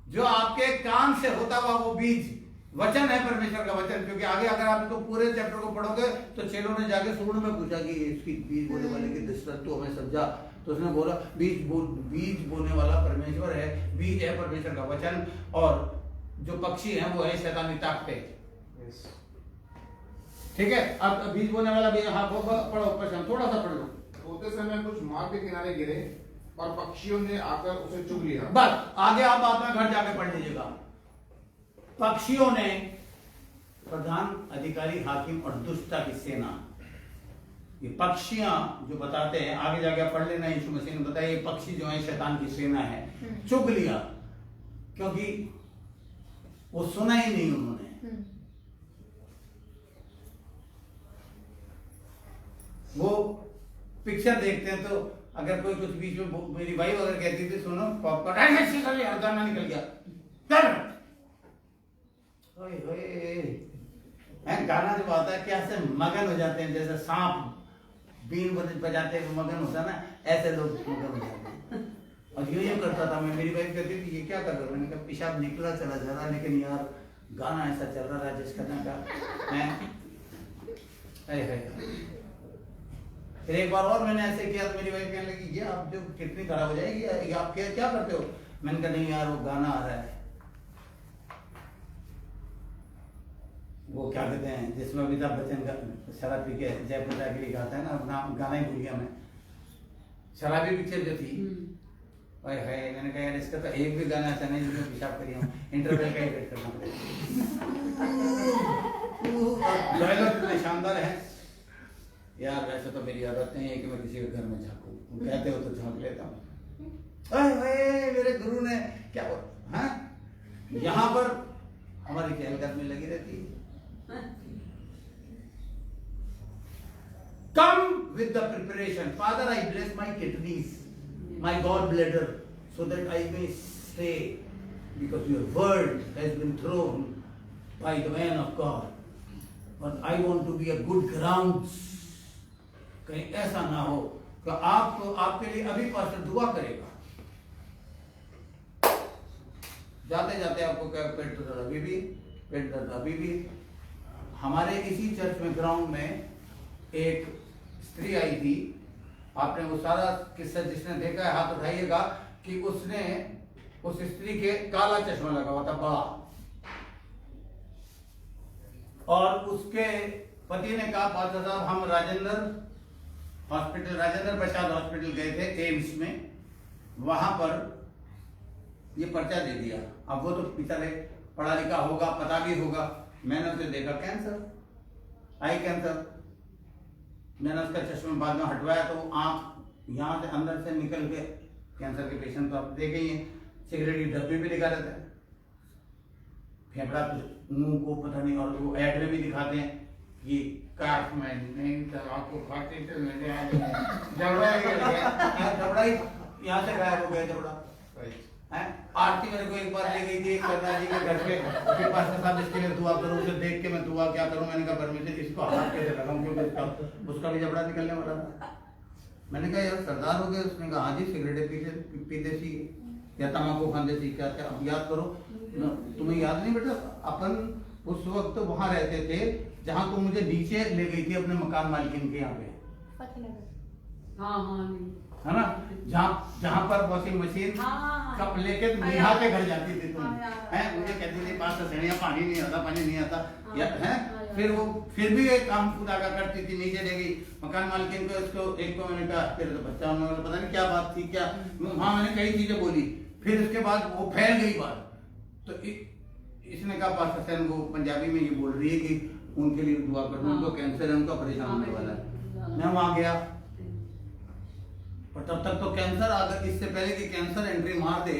जो आपके कान से होता हुआ वो बीज वचन है, परमेश्वर का वचन। क्योंकि आगे अगर आप इसको पूरे चैप्टर को पढ़ोगे तो चेलों ने जाके सूर्ण में पूछा कि इसकी बीज बोने वाले की दृष्टांत तो हमें समझा। तो उसने बोला बीज बोने वाला परमेश्वर है, बीज है परमेश्वर का वचन, और जो पक्षी है वो है शैतानी ताकतें। ठीक है। अब बीज बोने वाला बीज, हाँ पढ़ो, थोड़ा सा पढ़ लो। होते समय कुछ मार्ग के किनारे गिरे और पक्षियों ने आकर उसे चुग लिया। बस आगे आप बाद में घर जाके पढ़ लीजिएगा। पक्षियों ने, प्रधान अधिकारी, हाकिम और दुष्टता की सेना, ये पक्षियां जो बताते हैं, आगे जाके आप पढ़ लेना, यीशु मसीह ने बताया ये पक्षी जो है शैतान की सेना है, चुग लिया। क्योंकि वो सुना ही नहीं उन्होंने। वो पिक्चर देखते हैं तो अगर कोई कुछ बीच में, मेरी वाइफ अगर कहती थी सुनो पॉपकॉर्न गाना निकल गया, गाना जब आता है क्या से मगन हो जाते हैं, जैसे सांप बीन बजाते हैं मगन होता है ना, ऐसे लोग मगन हो जाते हैं। और ये करता था मैं, मेरी वाइफ कहती थी ये क्या कर रहा हूँ, मैंने कहा पेशाब निकला चला जा रहा, लेकिन यार गाना ऐसा चल रहा राजेश खन्ना का है। फिर एक बार और मैंने ऐसे किया तो मेरी वाइफ कहने लगी ये आप जो कितनी खराब हो जाएगी, ये आप क्या करते हो? मैंने कहा नहीं यार वो गाना आ रहा है, वो क्या कहते हैं जिसमें अमिताभ बच्चन शराब पी के जयपुर जाके लिए गाता है ना, नाम गाना ही भूल गया मैं, शराबी पिक्चर जो थी। ओए है मैंने कहा यार इसका तो एक भी गाना ऐसा नहीं जिसमें पेशाब करी हूँ, इंटरवल का ही वेट करना पड़ेगा। डायलॉग इतने शानदार है यार। वैसे तो मेरी आदत नहीं है कि मैं किसी के घर में झांकूं, तुम कहते हो तो झांक लेता हूँ। ओए मेरे गुरु ने क्या बोला, हाँ यहाँ पर हमारी चहलकदमी में लगी रहती है। Come with the preparation. Father, I bless my kidneys, my gallbladder, so that I may stay, because your word has been thrown by the man of God. But I want to be a good grounds. कहीं ऐसा ना हो कि आप तो आपके लिए अभी पास्टर दुआ करेगा, जाते जाते आपको क्या पेट दर्द अभी भी, पेट दर्द अभी भी। हमारे इसी चर्च में ग्राउंड में एक स्त्री आई थी, आपने वो सारा किस्सा जिसने देखा है हाथ उठाइएगा, कि उसने उस स्त्री के काला चश्मा लगा हुआ था बड़ा, और उसके पति ने कहा पास्टर साहब हम राजेंद्र हॉस्पिटल, राजेंद्र प्रसाद हॉस्पिटल गए थे एम्स में, वहां पर ये पर्चा दे दिया। अब वो तो बेचारे पढ़ा लिखा होगा, पता भी होगा। मैंने उसे देखा कैंसर, आई कैंसर। मैंने उसका चश्मा बाद में हटवाया तो आंख यहाँ से अंदर से निकल के, कैंसर के पेशेंट तो आप देखे ही हैं, सिगरेट की डब्बी भी दिखा रहता है, फेफड़ा मुंह को पता नहीं, और वो एड में भी दिखाते हैं कि काश में नहीं आपको खाते थे जबड़ा ही यहाँ से गायब हो गया जबड़ा है। आरती मेरे को एक बार ले गई थी करना जी के घर पे, उसके पास साहब इसके लिए दुआ करो, उसे देख के मैं दुआ क्या करूं, मैंने कहा परमेश्वर इसको हाथ कैसे लगाऊं, क्योंकि उसका भी जबड़ा निकलने वाला था। मैंने कहा यार सरदार हो गए? उसने कहा हाँ जी सिगरेट पीते सी या तम्बाकू खाते सी। क्या क्या अब याद करो, तुम्हें याद नहीं बेटा, अपन उस वक्त वहां रहते थे जहां तुम मुझे नीचे ले गई थी अपने मकान मालिकिन के यहाँ पे, है ना, जहाँ पर वॉशिंग मशीन कप लेके नेहा के घर जाती थी तुम, हैं मुझे कहती थी पास से पानी नहीं आता, पानी नहीं आता, या है। फिर वो फिर भी एक काम खुदा का करती थी, नीचे ले गई मकान मालकिन को, इसको एक को मैंने कहा फिर तो बच्चा होने वाला, पता नहीं क्या बात थी क्या, वहां मैंने कई चीजें बोली। फिर उसके बाद वो फैल गई बात, तो इसने कहा पास्टर सैन वो पंजाबी में ये बोल रही है कि उनके लिए दुआ कर दो, उनको कैंसर है, उनका परेशान होने वाला है। मैं वहां गया, पर तब तक तो कैंसर अगर इससे पहले कि कैंसर एंट्री मार दे,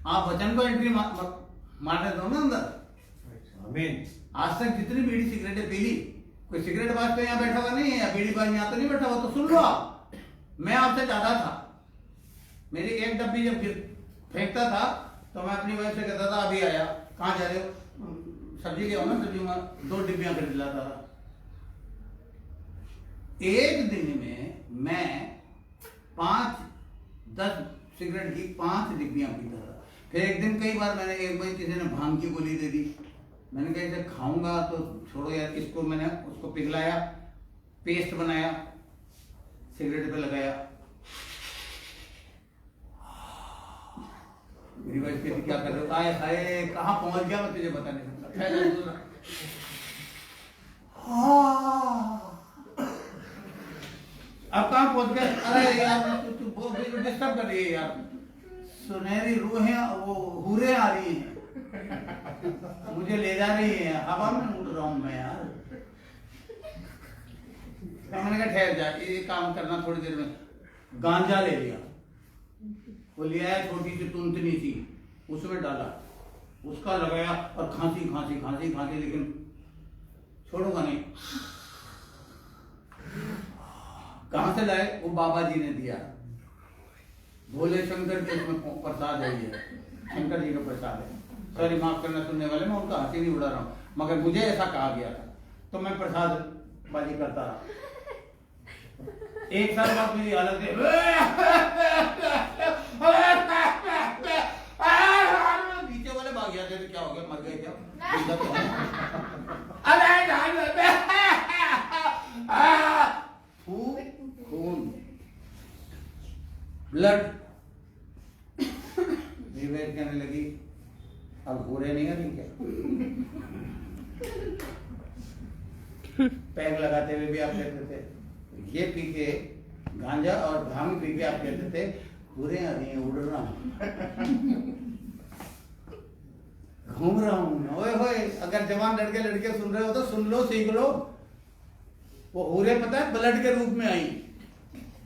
आप वचन को एंट्री मारने दो ना अंदर। आमीन। आज तक जितनी बीड़ी सिगरेटें पी ली, कोई सिगरेट बाज तो यहाँ बैठा हुआ नहीं है, या बीड़ी बाज यहाँ तो नहीं बैठा हुआ, तो सुन लो आप, मैं आपसे ज्यादा था। मेरी एक डब्बी जब फेंकता था तो मैं अपनी वाइफ से कहता था अभी आया, कहाँ जा रहे हो, सब्जी गया हो ना, सब्जी में 2 डिब्बियां खरीद लाता था। एक दिन में मैं 5-10 सिगरेट की 5 डिब्बियां पीता था। फिर एक दिन कई बार मैंने, एक बार किसी ने भांग की गोली दे दी, मैंने कहा इसे खाऊंगा तो छोड़ो यार, इसको मैंने उसको पिघलाया, पेस्ट बनाया, सिगरेट पे लगाया। मेरी वाइफ कहती क्या कर रहे हो, आए हाय कहाँ पहुंच गया मैं तुझे बता नहीं सकता। अब कहाँ पहुंच गए, अरे यार तू डिस्टर्ब कर रही है यार, सुनहरी रूहें वो हूरें आ रही हैं, मुझे ले जा रही है, हवा में उड़ रहा हूं मैं यार। मैंने कहा ठहर जा, ये काम करना थोड़ी देर में। गांजा ले लिया, वो ले आया छोटी सी तुंतनी सी, उसमें डाला, उसका लगाया और खांसी खांसी खांसी खांसी, लेकिन छोड़ूंगा नहीं। कहां से लाए, वो बाबा जी ने दिया, भोले शंकर के उसमें प्रसाद है, ये शंकर जी का प्रसाद है। सॉरी माफ करना सुनने वाले, मैं उनका हंसी नहीं उड़ा रहा हूँ, मगर मुझे ऐसा कहा गया था तो मैं प्रसाद बाजी करता रहा। एक साल बाद मेरी हालत नीचे वाले भाग गया थे, थे क्या हो गया, मर गए क्या? जिंदा तो है। अरे खून, ब्लड। मेरी बहन कहने लगी अब घूरे नहीं है क्या? पैग लगाते हुए भी आप कहते थे, ये पी के गांजा और भांग पी के आप कहते थे पूरे नहीं उड़ रहा हूं, घूम रहा हूं। ओए होए, अगर जवान लड़के लड़के सुन रहे हो तो सुन लो, सीख लो। वो हूरे पता है ब्लड के रूप में आई।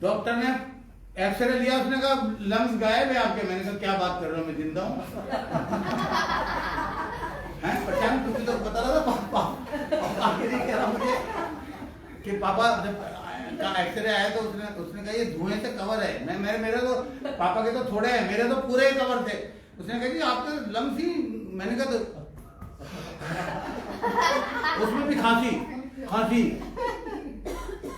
डॉक्टर ने एक्सरे लिया, उसने कहा लंग्स गायब है आपके। मैंने कहा क्या बात कर रहे हो, मैं जिंदा हूं। पहचान तुझे तो बता रहा था पापा आखिर कह रहा मुझे कि पापा का एक्सरे आया तो उसने कहा ये धुएं से कवर है। मेरे तो पापा के तो थोड़े हैं, मेरे तो पूरे कवर थे। उसने कहा कि आपके लंग्स ही, मैंने कहा तो उसमें भी खांसी।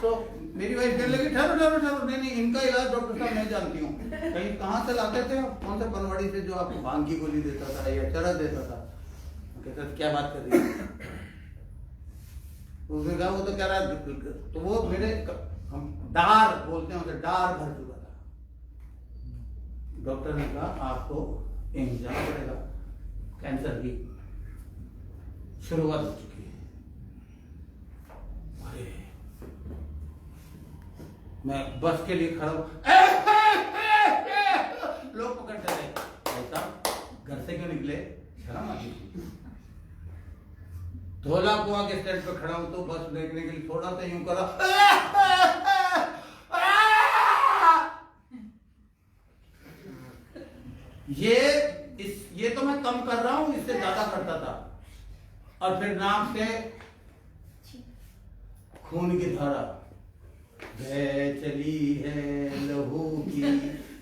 तो मेरी वाइफ कहने लगी ठहरो ठहरो ठहरो, नहीं इनका इलाज डॉक्टर साहब मैं जानती हूँ। कहीं कहाँ से लाते थे, कौन से बनवाड़ी से जो आपको भांग की गोली देता था या चरस देता था? कहता क्या बात कर रही है? उसने कहा वो तो कह रहा है, तो वो मेरे हम डार बोलते हैं उसे, डार भर चुका था। डॉक्टर ने कहा आपको एम्स जाना पड़ेगा, कैंसर की शुरुआत हो चुकी है। अरे मैं बस के लिए खड़ा हूं, लोग पकड़ते रहे। ऐसा घर से क्यों निकले, शर्म आती थी। धोला कुआं के स्टैंड पे खड़ा हूं तो बस देखने के लिए थोड़ा सा यूं करा, ये तो मैं कम कर रहा हूं, इससे ज्यादा करता था। और फिर नाक से खून की धारा बह चली है, लहू की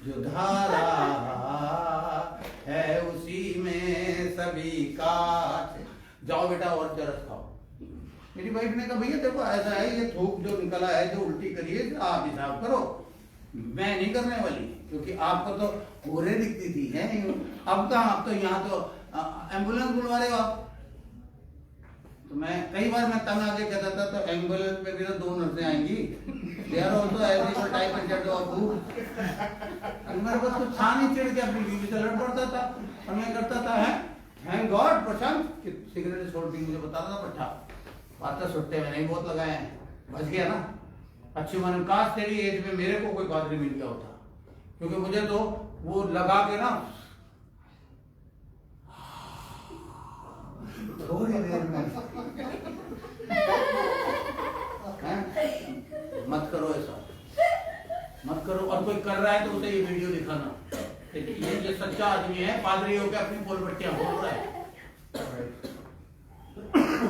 जो धारा है उसी में सभी का। जाओ बेटा और चरस खाओ। मेरी वाइफ ने कहा भैया देखो ऐसा है, ये थूक जो निकला है, जो उल्टी करी है, आप हिसाब करो, मैं नहीं करने वाली, क्योंकि आपको तो पूरे दिखती थी है। अब कहाँ, अब तो यहाँ तो एम्बुलेंस बुलवा रहे हो आप। तो मैं कई बार मैं तंग आके कहता था तो एम्बुलेंस में भी तो 2 नर्सें आएंगी, यार और तो ऐसे टाइप में चढ़ दो। मेरे पास कुछ था नहीं, चिढ़ के अपनी बीवी से लड़ पड़ता था और मैं करता था है थैंक गॉड प्रशांत कि सिगरेट छोड़ दी। मुझे बता रहा था पट्टा बात सुट्टे मैंने ही बहुत लगाए हैं, बच गया ना। अच्छी मन काश तेरी एज में मेरे को कोई पादरी मिल गया होता, क्योंकि मुझे तो वो लगा के ना थोड़ी देर में मत करो ऐसा, मत करो। और कोई कर रहा है तो उसे ये वीडियो दिखाना, ये सच्चा आदमी है, पादरी होकर अपनी पोल बट्टियां बोल रहा है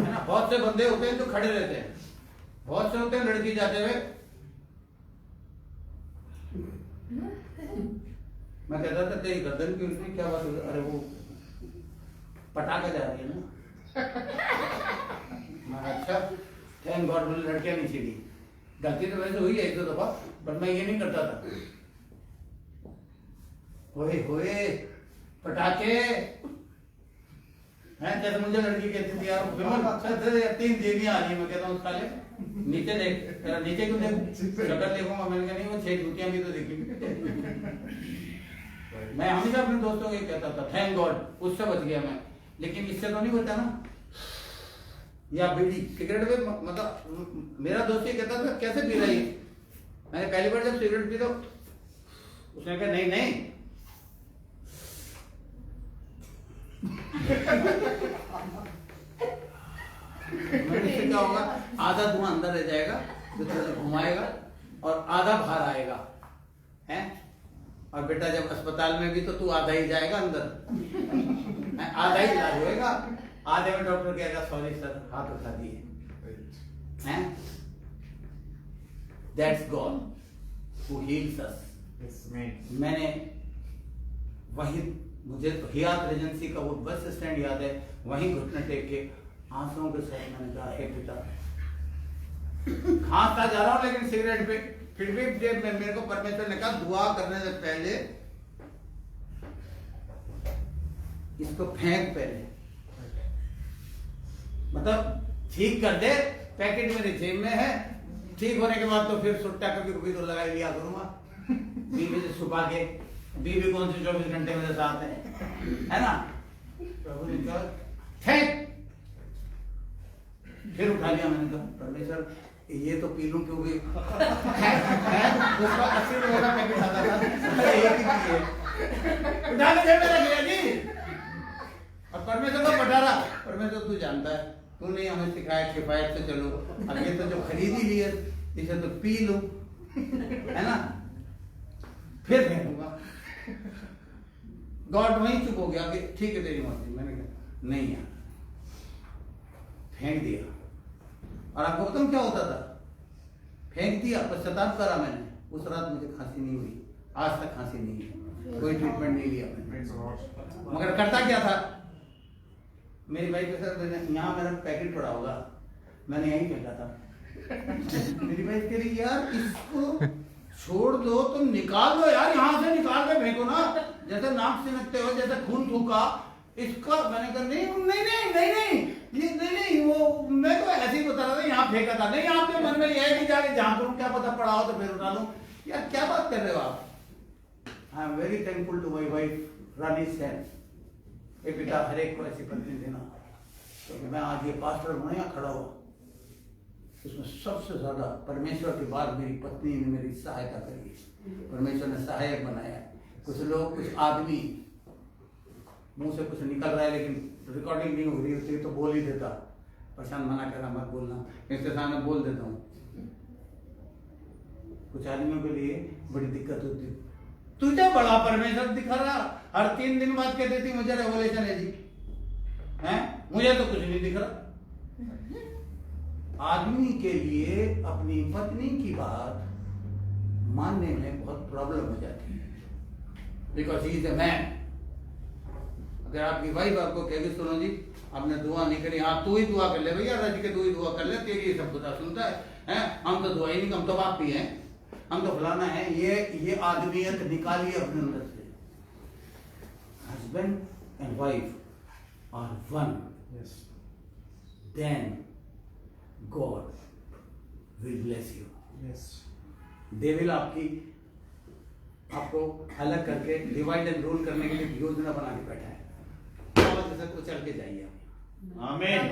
ना। बहुत से बंदे होते हैं जो खड़े रहते हैं, बहुत से होते हैं लड़की जाते हुए। मैं कहता था तेरी गर्दन की उसमें क्या बात हो, अरे वो पटाखा जा रही है ना। अच्छा थैंक गॉड मुझे लड़कियां नहीं सीखी, गलती तो वैसे हुई है 1-2 दफा, पर मैं ये नहीं करता था। होए होए पटाखे हैं, जैसे मुझे लड़की कहती थी यार 3 देवियां आ रही है, मैं कहता हूँ साले नीचे देख, तेरा नीचे क्यों देख, शक्ल देखूंगा। मैंने कहा नहीं वो 6 जूतियां भी तो देखी। मैं हमेशा अपने दोस्तों को कहता था थैंक गॉड उससे बच गया मैं, लेकिन इससे तो नहीं बचा ना। या बीड़ी सिगरेट में, मतलब मेरा दोस्त ये कहता था कैसे पी रही है। मैंने पहली बार जब सिगरेट पी तो उसने कहा नहीं नहीं इससे क्या होगा, आधा धुआं अंदर रह जाएगा जो तुझे घुमाएगा और आधा बाहर आएगा हैं। और बेटा जब अस्पताल में भी तो तू आधा ही जाएगा अंदर, आधा ही इलाज होएगा, आधे में डॉक्टर कहेगा सॉरी सर हाथ उठा दिए हैं। दैट्स गॉड हु हील्स अस। मैंने वही, मुझे तो हियात रेजेंसी का वो बस स्टैंड याद है, वहीं घुटने टेक के आंसुओं के साथ मैंने कहा हे पिता, खांसता जा रहा हूं लेकिन सिगरेट पे, फिर भी जब मेरे को परमेश्वर ने कहा दुआ करने से पहले इसको फेंक पहले, मतलब ठीक कर दे, पैकेट मेरे जेब में है, ठीक होने के बाद तो फिर सुट्टा कभी कभी तो लगा लिया करूंगा, बीवी से छुपा के। बीवी कौन सी 24 घंटे मेरे साथ है ना। प्रभु ने कहा फेंक, फिर उठा लिया। मैंने कहा परमेश्वर ये तो पी लूं क्योंकि उसका 80 रुपए का पैकेट आता था, एक ही पी है, उठा के जेब में रख लिया जी। और परमेश्वर को बता रहा, परमेश्वर तू जानता है, तूने हमें सिखाया किफायत से चलो, अब ये तो जो खरीद ही लिया इसे तो पी लो, है ना, फिर फेंकूंगा। गॉड वहीं चुप हो गया कि ठीक है तेरी मर्जी। मैंने कहा नहीं यार, फेंक दिया। और आपको बताऊं क्या होता था, फेंक दिया, पश्चाताप करा मैंने। उस रात मुझे खांसी नहीं हुई, आज तक खांसी नहीं है, कोई ट्रीटमेंट नहीं लिया मैंने। मगर करता क्या था, मेरी वाइफ के साथ यहाँ मेरा पैकेट पड़ा होगा, मैंने यहीं फेंका था। मेरी वाइफ कह रही यार इसको छोड़ दो, तुम निकाल दो यार, यहाँ से निकाल के फेंको ना, जैसे नाक सिनकते हो, जैसे खून थूका इसका। मैंने कहा नहीं नहीं नहीं नहीं नहीं ये नहीं, वो मैं तो ऐसे ही बता रहा था, यहाँ फेंका था। नहीं आपके मन में यह है कि जाके जहाँ करूँ, क्या पता पड़ा हो तो फिर उठा लूं। यार क्या बात कर रहे हो आप। I am very thankful to my wife Rani Sen. ये पिता हर एक को ऐसी पत्नी देना, क्योंकि मैं आज ये पास्टर हूं यहाँ खड़ा हुआ, उसमें सबसे ज्यादा परमेश्वर के बाद मेरी पत्नी ने मेरी सहायता करी। परमेश्वर ने सहायक बनाया। कुछ लोग, कुछ आदमी मुंह से कुछ निकल रहा है लेकिन रिकॉर्डिंग नहीं हो रही होती तो बोल ही देता, प्रशांत मना कर रहा मत बोलना, इसके सामने बोल देता हूँ। कुछ आदमियों के लिए बड़ी दिक्कत होती है। तुझे बड़ा परमेश्वर दिखा रहा, हर 3 दिन बाद कह देती मुझे रेवोल्यूशन है जी, हैं, मुझे तो कुछ नहीं दिख रहा। आदमी के लिए अपनी पत्नी की बात मानने में बहुत प्रॉब्लम हो जाती है, because he is a man. अगर आपकी वाइफ आपको कहेगी सुनो जी आपने दुआ नहीं करी, हाँ तू ही दुआ कर ले भैया, रज के तू ही दुआ कर ले, तेरी ये सब खुदा सुनता है, हम तो दुआ ही नहीं, हम तो बाप ही हैं, हम तो फलाना है। ये आदमियत निकालिए अपने अंदर से। Husband and wife are one, then God will bless you. Devil आपको अलग करके डिवाइड एंड रूल करने के लिए योजना बना के बैठा है, तो चल के जाइए। आमीन।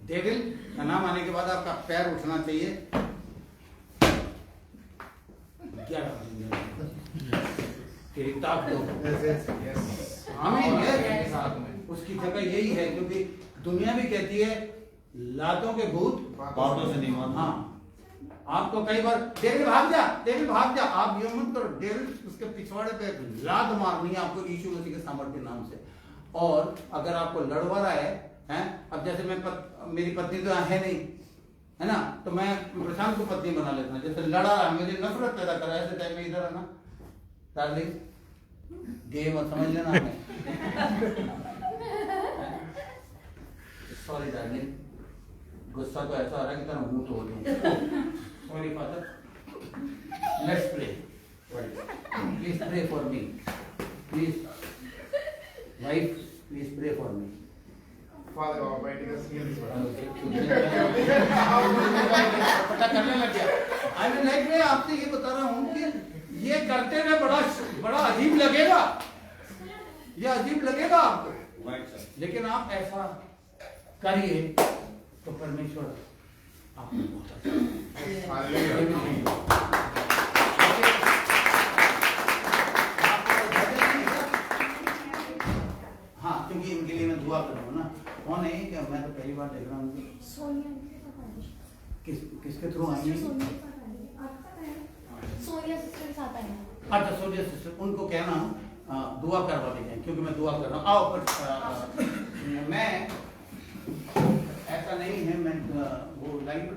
डेविल का नाम आने के बाद आपका पैर उठना चाहिए। क्या तेरी ताकत, आमीन। उसकी जगह यही है, क्योंकि दुनिया भी कहती है लातों के भूत बातों से नहीं मानता। हाँ, आपको कई बार डेविल भाग जा, डेविल भाग जा, आप ये मत करो। डेविल उसके पिछवाड़े पे लात मारनी है आपको यीशु मसीह के सामर्थ्य के नाम से। और अगर आपको लड़वा रहा है, अब जैसे मेरी पत्नी तो है नहीं, है ना, तो मैं प्रशांत को पत्नी बना लेता हूँ। जैसे लड़ा रहा है, मुझे नफरत पैदा करा, ऐसे टाइम में इधर आना डार्लिंग, गेम और समझ लेना हमें। सॉरी डार्लिंग, गुस्सा तो ऐसा आ रहा है कि तेरा मुंह तोड़ दूं। Sorry father, let's pray, please pray for me, please wife, please pray for me. Father Almighty, पता करने लग गया। आई मीन लाइक मैं आपसे ये बता रहा हूँ कि ये करते हुए बड़ा अजीब लगेगा, ये अजीब लगेगा आपको, लेकिन आप ऐसा करिए तो परमेश्वर आपको बहुत हाँ, क्योंकि इनके लिए मैं दुआ कर रहा हूँ ना। कौन है क्या, मैं तो पहली बार देख रहा हूँ। किसके थ्रू आई है? सोनिया सिस्टर आता है। अच्छा सोनिया सिस्टर, उनको कहना दुआ करवा देंगे, क्योंकि मैं दुआ कर रहा हूँ। आओ पर मैं ऐसा नहीं है, मैं वो लाइव का